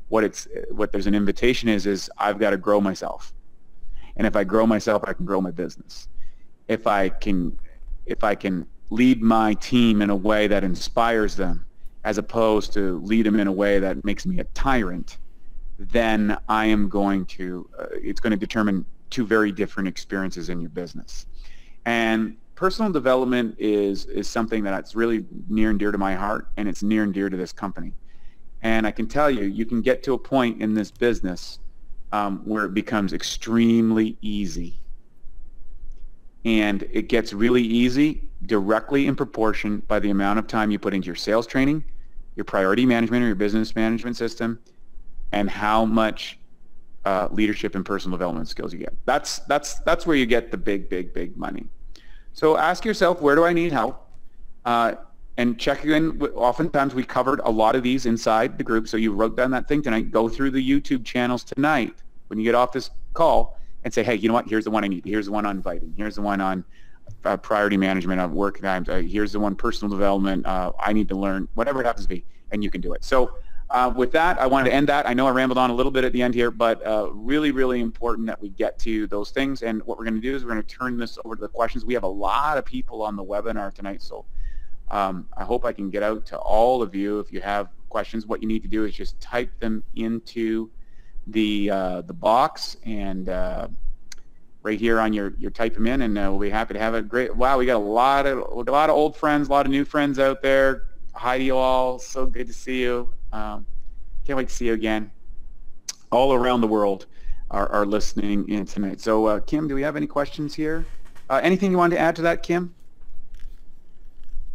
what there's an invitation is I've got to grow myself. And if I grow myself, I can grow my business. If I can lead my team in a way that inspires them as opposed to lead them in a way that makes me a tyrant, then I am going to, it's going to determine two very different experiences in your business. And personal development is something that's really near and dear to my heart, and it's near and dear to this company. And I can tell you, you can get to a point in this business where it becomes extremely easy. And it gets really easy directly in proportion by the amount of time you put into your sales training, your priority management or your business management system, and how much leadership and personal development skills you get. That's where you get the big money. So ask yourself, where do I need help? And check in. Oftentimes we covered a lot of these inside the group. So you wrote down that thing tonight. Go through the YouTube channels tonight when you get off this call and say, hey, you know what? Here's the one I need. Here's the one on inviting. Here's the one on priority management of work times. Here's the one personal development. I need to learn, whatever it happens to be, and you can do it. So with that, I wanted to end that. I know I rambled on a little bit at the end here, but really, really important that we get to those things. And what we're going to do is we're going to turn this over to the questions. We have a lot of people on the webinar tonight, so I hope I can get out to all of you. If you have questions, what you need to do is just type them into the box and right here on your type them in, and we'll be happy to have it. Great! Wow, we got a lot of old friends, a lot of new friends out there. Hi to you all. So good to see you. Can't wait to see you again. All around the world are listening in tonight. So Kim, do we have any questions here? Anything you wanted to add to that, Kim?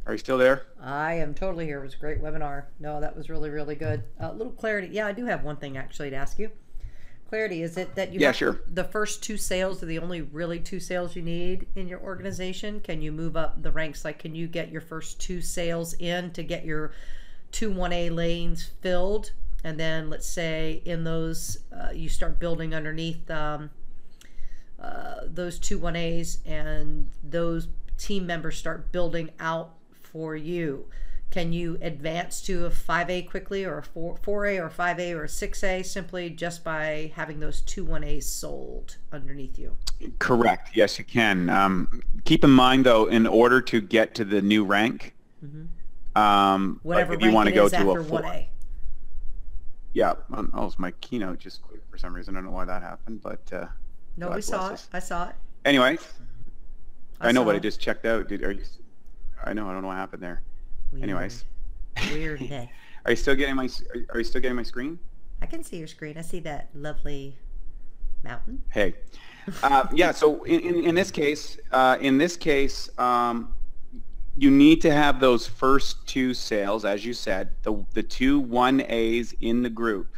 Are you still there? I am totally here. It was a great webinar. No, that was really, really good. A little clarity. Yeah, I do have one thing actually to ask you. Clarity, is it that you have sure. The first two sales are the only really two sales you need in your organization? Can you move up the ranks? Like, can you get your first two sales in to get your two 1A lanes filled? And then let's say in those, you start building underneath those two 1As, and those team members start building out for you. Can you advance to a 5A quickly, or a 4A or 5A or a 6A simply just by having those two 1As sold underneath you? Correct. Yes, you can. Keep in mind, though, in order to get to the new rank, whatever if you want to go to a 1A. Yeah. Oh, my keynote just quit for some reason. I don't know why that happened, but no, we saw it. I saw it. Anyway, I know, but I just checked out. I know. I don't know what happened there. Weird. Anyways. Weird day. Are you still getting my screen? I can see your screen. I see that lovely mountain. Hey. Yeah, so in this case, you need to have those first two sales, as you said, the two 1As in the group.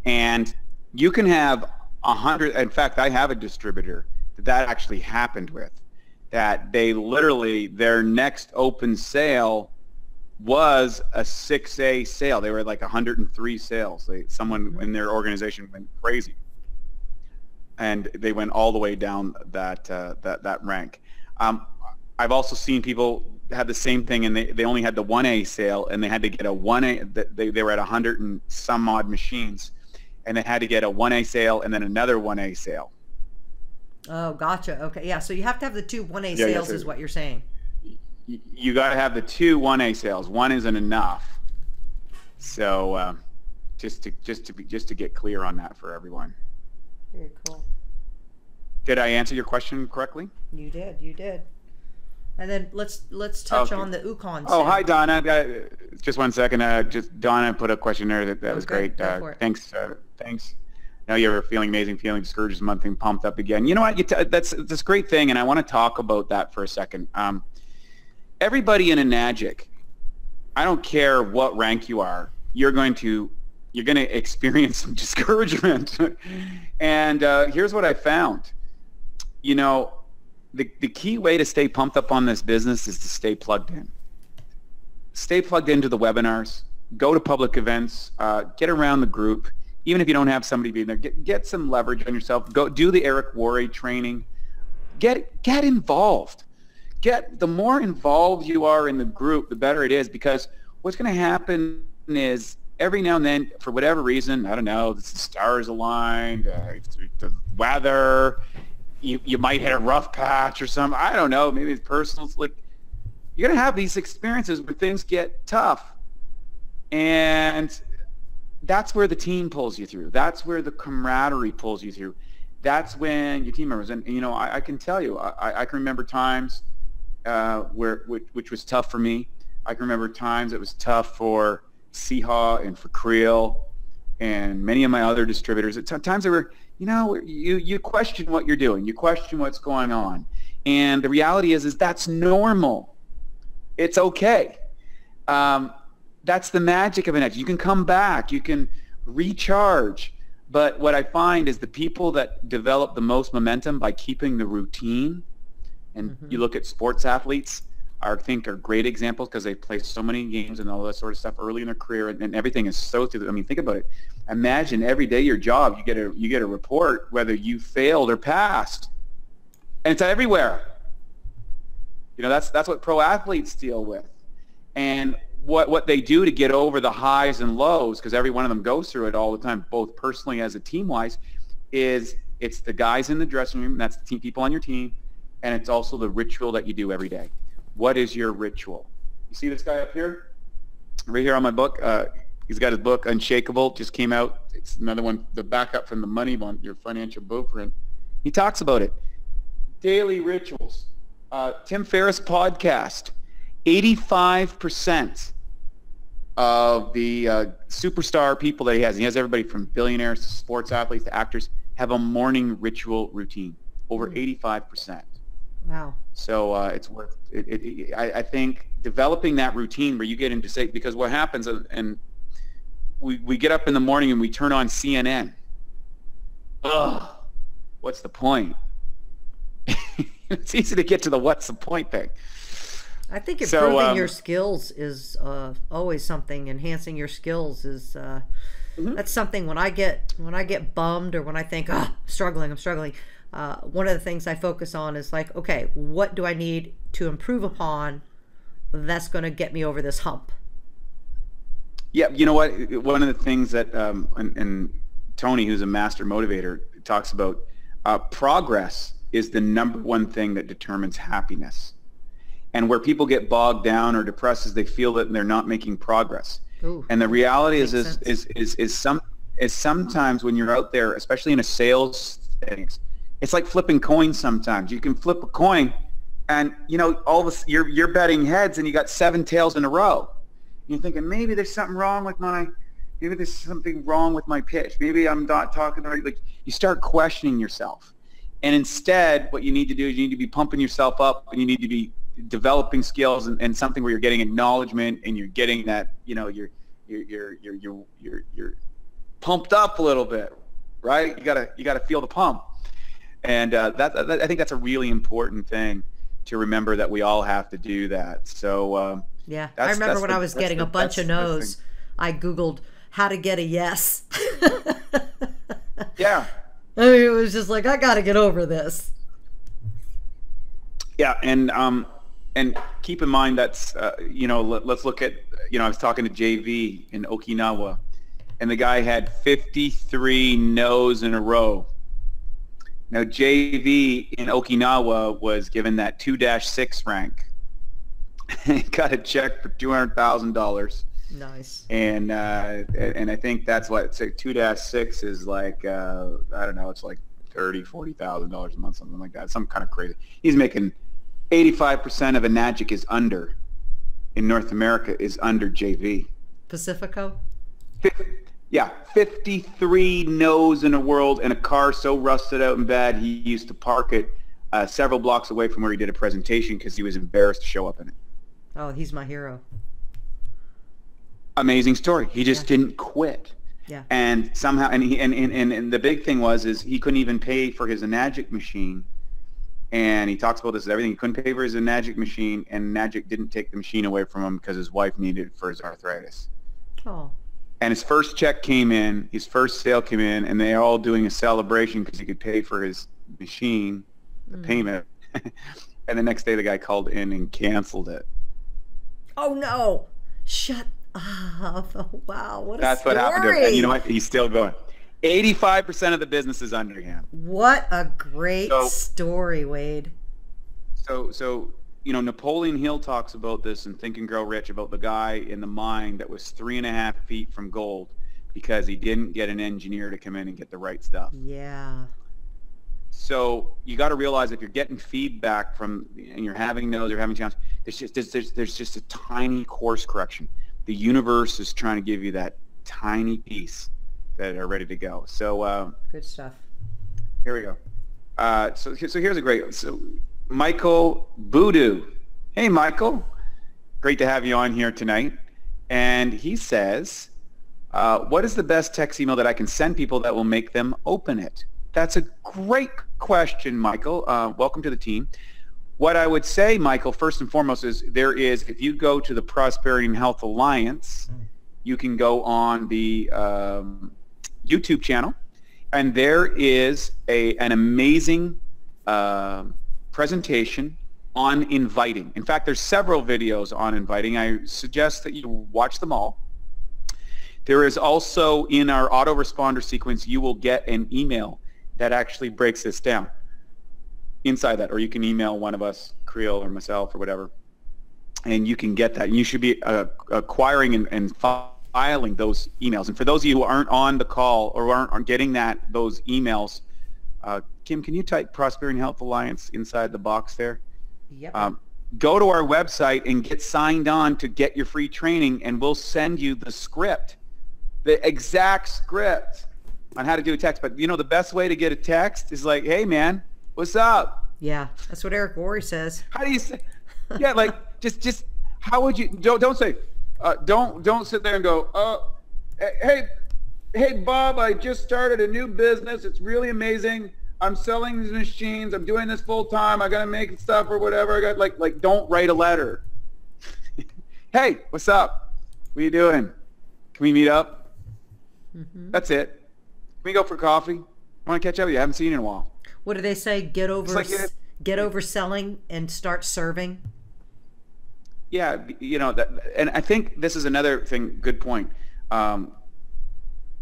And you can have 100, in fact, I have a distributor that actually happened with, that they literally, their next open sale was a 6A sale. They were like 103 sales. Someone in their organization went crazy, and they went all the way down that rank. I've also seen people have the same thing, and they only had the 1A sale, and they had to get a 1A. They were at 100 and some odd machines, and they had to get a 1A sale and then another 1A sale. Oh, gotcha. Okay, yeah. So you have to have the two 1A sales, is what you're saying. You got to have the two 1A sales. One isn't enough. So just to get clear on that for everyone. Very cool. Did I answer your question correctly? You did. You did. And then let's touch Okay. on the Ukon Oh, sale. hi, Donna. Just 1 second. Just Donna put a question there. That was Okay, great. go for it. Thanks. Now you're feeling amazing, feeling discouraged this month and pumped up again. You know what? That's a great thing, and I want to talk about that for a second. Everybody in Enagic, I don't care what rank you are, you're going to experience some discouragement. And here's what I found. You know, the key way to stay pumped up on this business is to stay plugged in. Stay plugged into the webinars. Go to public events. Get around the group. Even if you don't have somebody being there, get some leverage on yourself. Go do the Eric Worre training. Get involved. The more involved you are in the group, the better it is, because what's going to happen is every now and then, for whatever reason, I don't know, the stars aligned, the weather, you might hit a rough patch or something. I don't know. Maybe it's personal. Like, you're going to have these experiences where things get tough. And that's where the team pulls you through. That's where the camaraderie pulls you through. That's when your team members, and you know, I can tell you, I can remember times which was tough for me. I can remember times it was tough for Siha and for Kreel and many of my other distributors. At times they were, you know, you question what you're doing. You question what's going on. And the reality is that's normal. It's okay. That's the magic of Enagic. You can come back. You can recharge. But what I find is the people that develop the most momentum by keeping the routine, and you look at sports athletes, I think are great examples because they play so many games and all that sort of stuff early in their career, and everything is so through. I mean, think about it. Imagine every day your job, you get a report whether you failed or passed, and it's everywhere. You know, that's what pro athletes deal with, and what they do to get over the highs and lows, because every one of them goes through it all the time, both personally as a team-wise, is it's the guys in the dressing room, that's the people on your team, and it's also the ritual that you do every day. What is your ritual? You see this guy up here? Right here on my book. He's got his book, Unshakable, just came out. It's another one, the backup from the money one, your financial blueprint. He talks about it. Daily rituals. Tim Ferriss podcast. 85% of the superstar people that he has everybody from billionaires to sports athletes to actors, have a morning ritual routine. Over 85%. Wow. So it's worth it. I think developing that routine where you get into say, because what happens, and we get up in the morning and we turn on CNN. Ugh, what's the point? It's easy to get to the what's the point thing. I think improving your skills is always something. Enhancing your skills is that's something. When I get bummed or when I think, I'm struggling. One of the things I focus on is like, okay, what do I need to improve upon that's going to get me over this hump? Yeah, you know what? One of the things that and Tony, who's a master motivator, talks about, progress is the number one thing that determines happiness. And where people get bogged down or depressed is they feel that they're not making progress. Ooh, and the reality is sometimes when you're out there, especially in a sales setting, it's like flipping coins sometimes. You can flip a coin and, you know, you're betting heads and you got 7 tails in a row. You're thinking, maybe there's something wrong with my pitch. Maybe I'm not talking the right, like, you start questioning yourself. And instead, what you need to do is you need to be pumping yourself up, and you need to be developing skills and something where you're getting acknowledgement and you're getting that, you know, you're pumped up a little bit, right? You gotta feel the pump. And that I think that's a really important thing to remember, that we all have to do that. So yeah, I remember when I was getting a bunch of no's, I Googled how to get a yes. Yeah. I mean, it was just like, I got to get over this. Yeah, and keep in mind that's you know, let's look at, you know, I was talking to JV in Okinawa, and the guy had 53 no's in a row. Now, JV in Okinawa was given that 2-6 rank. He got a check for $200,000. Nice. And I think that's what, say 2-6 is like, I don't know, it's like $30,000-$40,000 a month, something like that, some kind of crazy. He's making 85% of Enagic is under, in North America, is under JV. Pacifico? Yeah, 53 no's in the world, and a car so rusted out and bad he used to park it several blocks away from where he did a presentation because he was embarrassed to show up in it. Oh, he's my hero. Amazing story. He just didn't quit. Yeah. And somehow, and the big thing is he couldn't even pay for his Enagic machine. And he talks about this and everything. He couldn't pay for his Enagic machine, and Enagic didn't take the machine away from him because his wife needed it for his arthritis. Oh. And his first check came in, his first sale came in, and they're all doing a celebration because he could pay for his machine, the payment. And the next day the guy called in and canceled it. Oh no! Shut up! Wow, what a That's story. what happened to him. And you know what? He's still going. 85% of the business is under him. What a great story, Wade. So Napoleon Hill talks about this in Think and Grow Rich, about the guy in the mine that was 3.5 feet from gold because he didn't get an engineer to come in and get the right stuff. Yeah. So you got to realize if you're getting feedback from, and you're having no's or having challenges, there's just a tiny course correction. The universe is trying to give you that tiny piece that are ready to go. So good stuff. Here we go. So here's a great. So Michael Boodoo. Hey, Michael. Great to have you on here tonight. And he says, what is the best text email that I can send people that will make them open it? That's a great question, Michael. Welcome to the team. What I would say, Michael, first and foremost is if you go to the Prosperity and Health Alliance, you can go on the YouTube channel, and there is an amazing presentation on inviting. In fact, there's several videos on inviting. I suggest that you watch them all. There is also, in our autoresponder sequence, you will get an email that actually breaks this down inside that, or you can email one of us, Kreel or myself or whatever, and you can get that. And you should be acquiring and filing those emails. And for those of you who aren't on the call or aren't getting those emails, Kim, can you type Prosperity and Health Alliance inside the box there? Yep. Go to our website and get signed on to get your free training, and we'll send you the script, the exact script on how to do a text. But the best way to get a text is like, hey man, what's up? Yeah, that's what Eric Worre says. How do you say? Yeah, like just how would you? Don't say. Don't sit there and go. Hey Bob, I just started a new business. It's really amazing. I'm selling these machines. I'm doing this full time. I gotta make stuff or whatever. I got like don't write a letter. Hey, what's up? What are you doing? Can we meet up? Mm-hmm. That's it. Can we go for coffee? I want to catch up with you. I haven't seen you in a while. What do they say? Get over selling and start serving. Yeah, and I think this is another thing. Good point.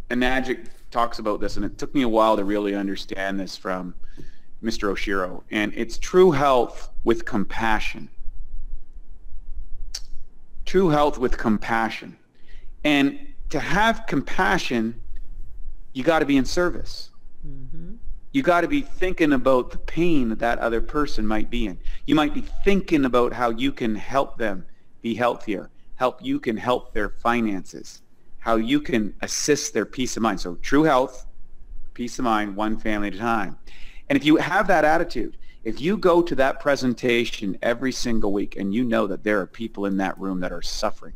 Enagic talks about this, and it took me a while to really understand this from Mr. Oshiro. And it's true health with compassion. True health with compassion. And to have compassion, you got to be in service. Mm-hmm. You got to be thinking about the pain that other person might be in. You might be thinking about how you can help them be healthier, you can help their finances, how you can assist their peace of mind. So true health, peace of mind, one family at a time. And if you have that attitude, if you go to that presentation every single week and you know that there are people in that room that are suffering,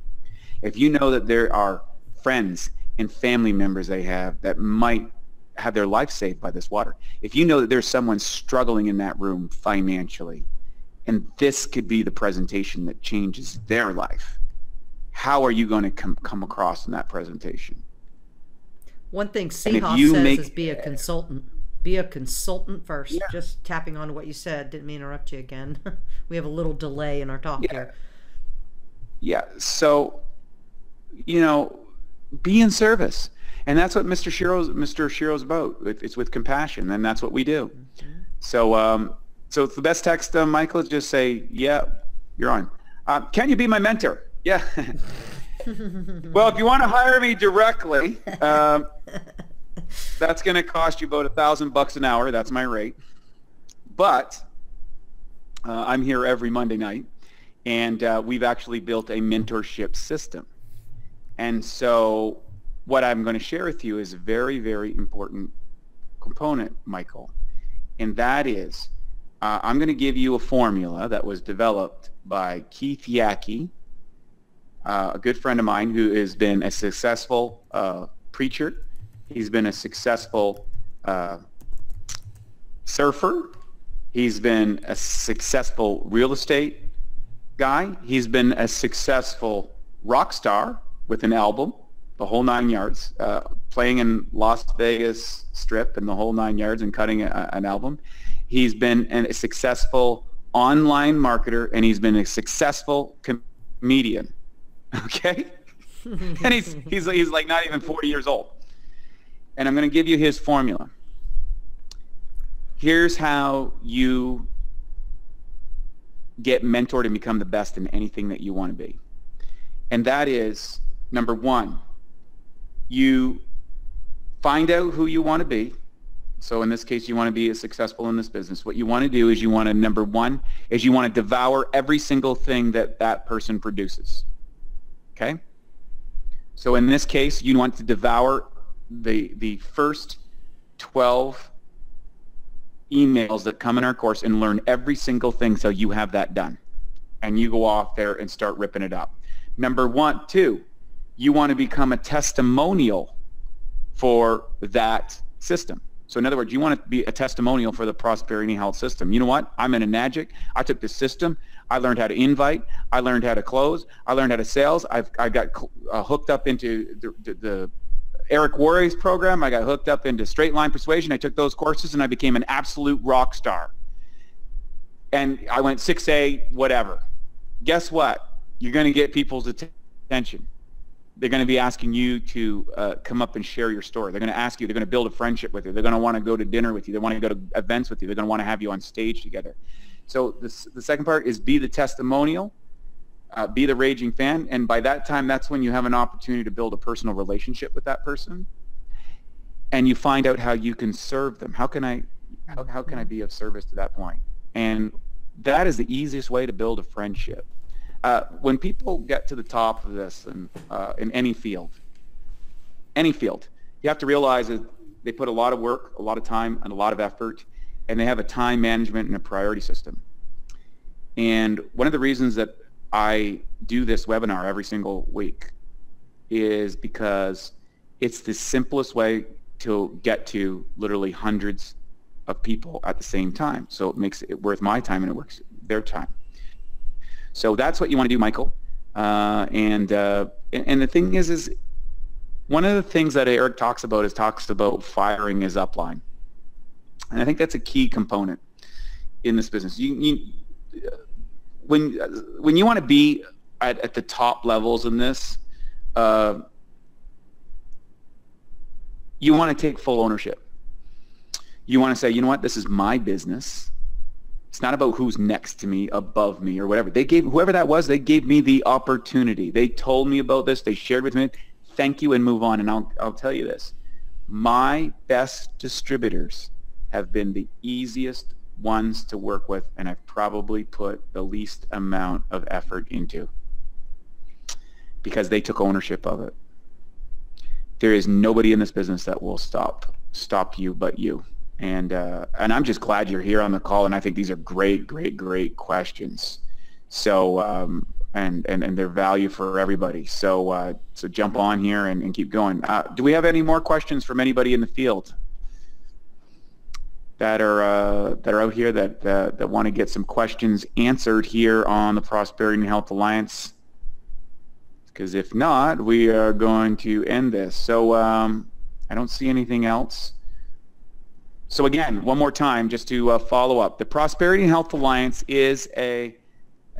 if you know that there are friends and family members they have that might have their life saved by this water, if you know that there's someone struggling in that room financially, and this could be the presentation that changes their life, how are you going to come across in that presentation? One thing Siha says is be a consultant. Be a consultant first. Yeah. Just tapping on to what you said. Didn't mean to interrupt you again. We have a little delay in our talk here. Yeah. So, be in service. And that's what Mr. Shiro's about. It's with compassion, and that's what we do. Mm-hmm. So the best text, Michael, is just say, yeah, you're on. Can you be my mentor? Yeah. Well, if you want to hire me directly, that's going to cost you about $1,000 an hour. That's my rate. But I'm here every Monday night, and we've actually built a mentorship system. And so what I'm going to share with you is a very, very important component, Michael, and that is I'm going to give you a formula that was developed by Keith Yackey, a good friend of mine who has been a successful preacher. He's been a successful surfer. He's been a successful real estate guy. He's been a successful rock star with an album, the whole 9 yards, playing in Las Vegas Strip and the whole 9 yards and cutting an album. He's been a successful online marketer, and he's been a successful comedian. Okay? And he's like not even 40 years old. And I'm going to give you his formula. Here's how you get mentored and become the best in anything that you want to be. And that is, number one, you find out who you want to be. So in this case, you want to be successful in this business. What you want to do is you want to, number one, is you want to devour every single thing that that person produces. Okay? So in this case, you want to devour the first 12 emails that come in our course and learn every single thing so you have that done. And you go off there and start ripping it up. Number two, you want to become a testimonial for that system. So in other words, you want to be a testimonial for the prosperity health system. You know what? I'm an Enagic. I took this system. I learned how to invite. I learned how to close. I learned how to sales. I got hooked up into the Eric Worre's program. I got hooked up into straight line persuasion. I took those courses and I became an absolute rock star. And I went 6A, whatever. Guess what? You're going to get people's attention. They're going to be asking you to come up and share your story. They're going to ask you. They're going to build a friendship with you. They're going to want to go to dinner with you. They want to go to events with you. They're going to want to have you on stage together. So the second part is be the testimonial, be the raging fan, and by that time, that's when you have an opportunity to build a personal relationship with that person, and you find out how you can serve them. How can I be of service to that point? And that is the easiest way to build a friendship. When people get to the top of this, and in any field, you have to realize that they put a lot of work, a lot of time, and a lot of effort, and they have a time management and a priority system. And one of the reasons that I do this webinar every single week is because it's the simplest way to get to literally hundreds of people at the same time. So it makes it worth my time and it works their time. So that's what you want to do, Michael. And the thing is one of the things that Eric talks about firing his upline. And I think that's a key component in this business. When you want to be at the top levels in this, you want to take full ownership. You want to say, you know what, this is my business. It's not about who's next to me, above me, or whatever. Whoever that was, they gave me the opportunity. They told me about this. They shared with me. Thank you, and move on. And I'll tell you this. My best distributors have been the easiest ones to work with, and I've probably put the least amount of effort into because they took ownership of it. There is nobody in this business that will stop you but you. And I'm just glad you're here on the call, and I think these are great questions. So and they're value for everybody. So so jump on here and keep going. Do we have any more questions from anybody in the field that are out here that want to get some questions answered here on the Prosperity and Health Alliance? Because if not, we are going to end this. So I don't see anything else. So again, one more time, just to follow up, the Prosperity and Health Alliance is a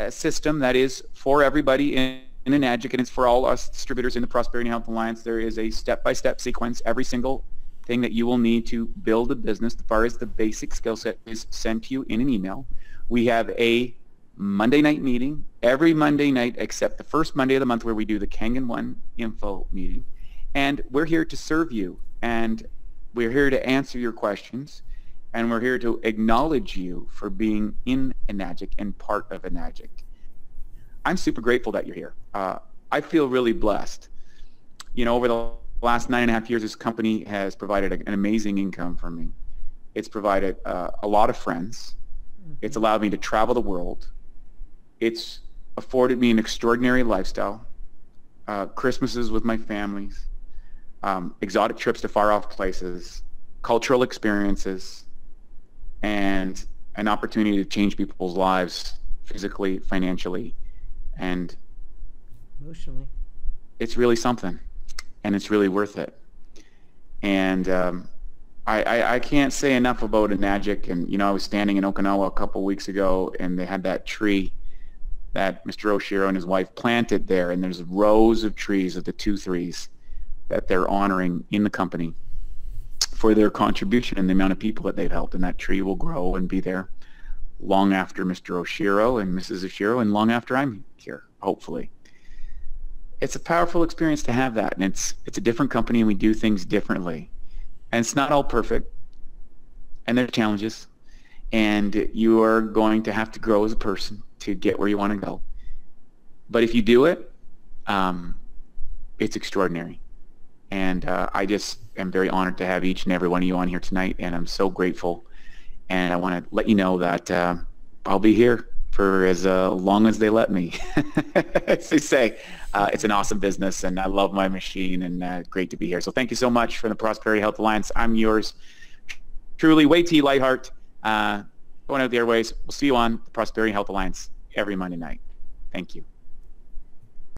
system that is for everybody in Enagic, and it's for all us distributors in the Prosperity and Health Alliance. There is a step-by-step sequence. Every single thing that you will need to build a business, as far as the basic skill set, is sent to you in an email. We have a Monday night meeting every Monday night except the first Monday of the month, where we do the Kangen 1 info meeting. And we're here to serve you, and we're here to answer your questions. and we're here to acknowledge you for being in Enagic and part of Enagic. I'm super grateful that you're here. I feel really blessed. Over the last 9.5 years, this company has provided an amazing income for me. It's provided a lot of friends. It's allowed me to travel the world. It's afforded me an extraordinary lifestyle, Christmases with my families, exotic trips to far-off places, cultural experiences, and an opportunity to change people's lives physically, financially, and emotionally. It's really something, and it's really worth it. And I can't say enough about Enagic. And I was standing in Okinawa a couple weeks ago, and they had that tree that Mr. Oshiro and his wife planted there, and there's rows of trees of the 2-3s that they're honoring in the company for their contribution and the amount of people that they've helped. And that tree will grow and be there long after Mr. Oshiro and Mrs. Oshiro, and long after I'm here, hopefully. It's a powerful experience to have that, and it's a different company, and we do things differently. And it's not all perfect, and there are challenges, and you are going to have to grow as a person to get where you want to go. But if you do it, it's extraordinary. And I just am very honored to have each and every one of you on here tonight, and I'm so grateful. And I want to let you know that I'll be here for as long as they let me. As they say, it's an awesome business, and I love my machine, and great to be here. So thank you so much for the Prosperity Health Alliance. I'm yours truly, Wei T. Lightheart, going out the airways. We'll see you on the Prosperity Health Alliance every Monday night. Thank you.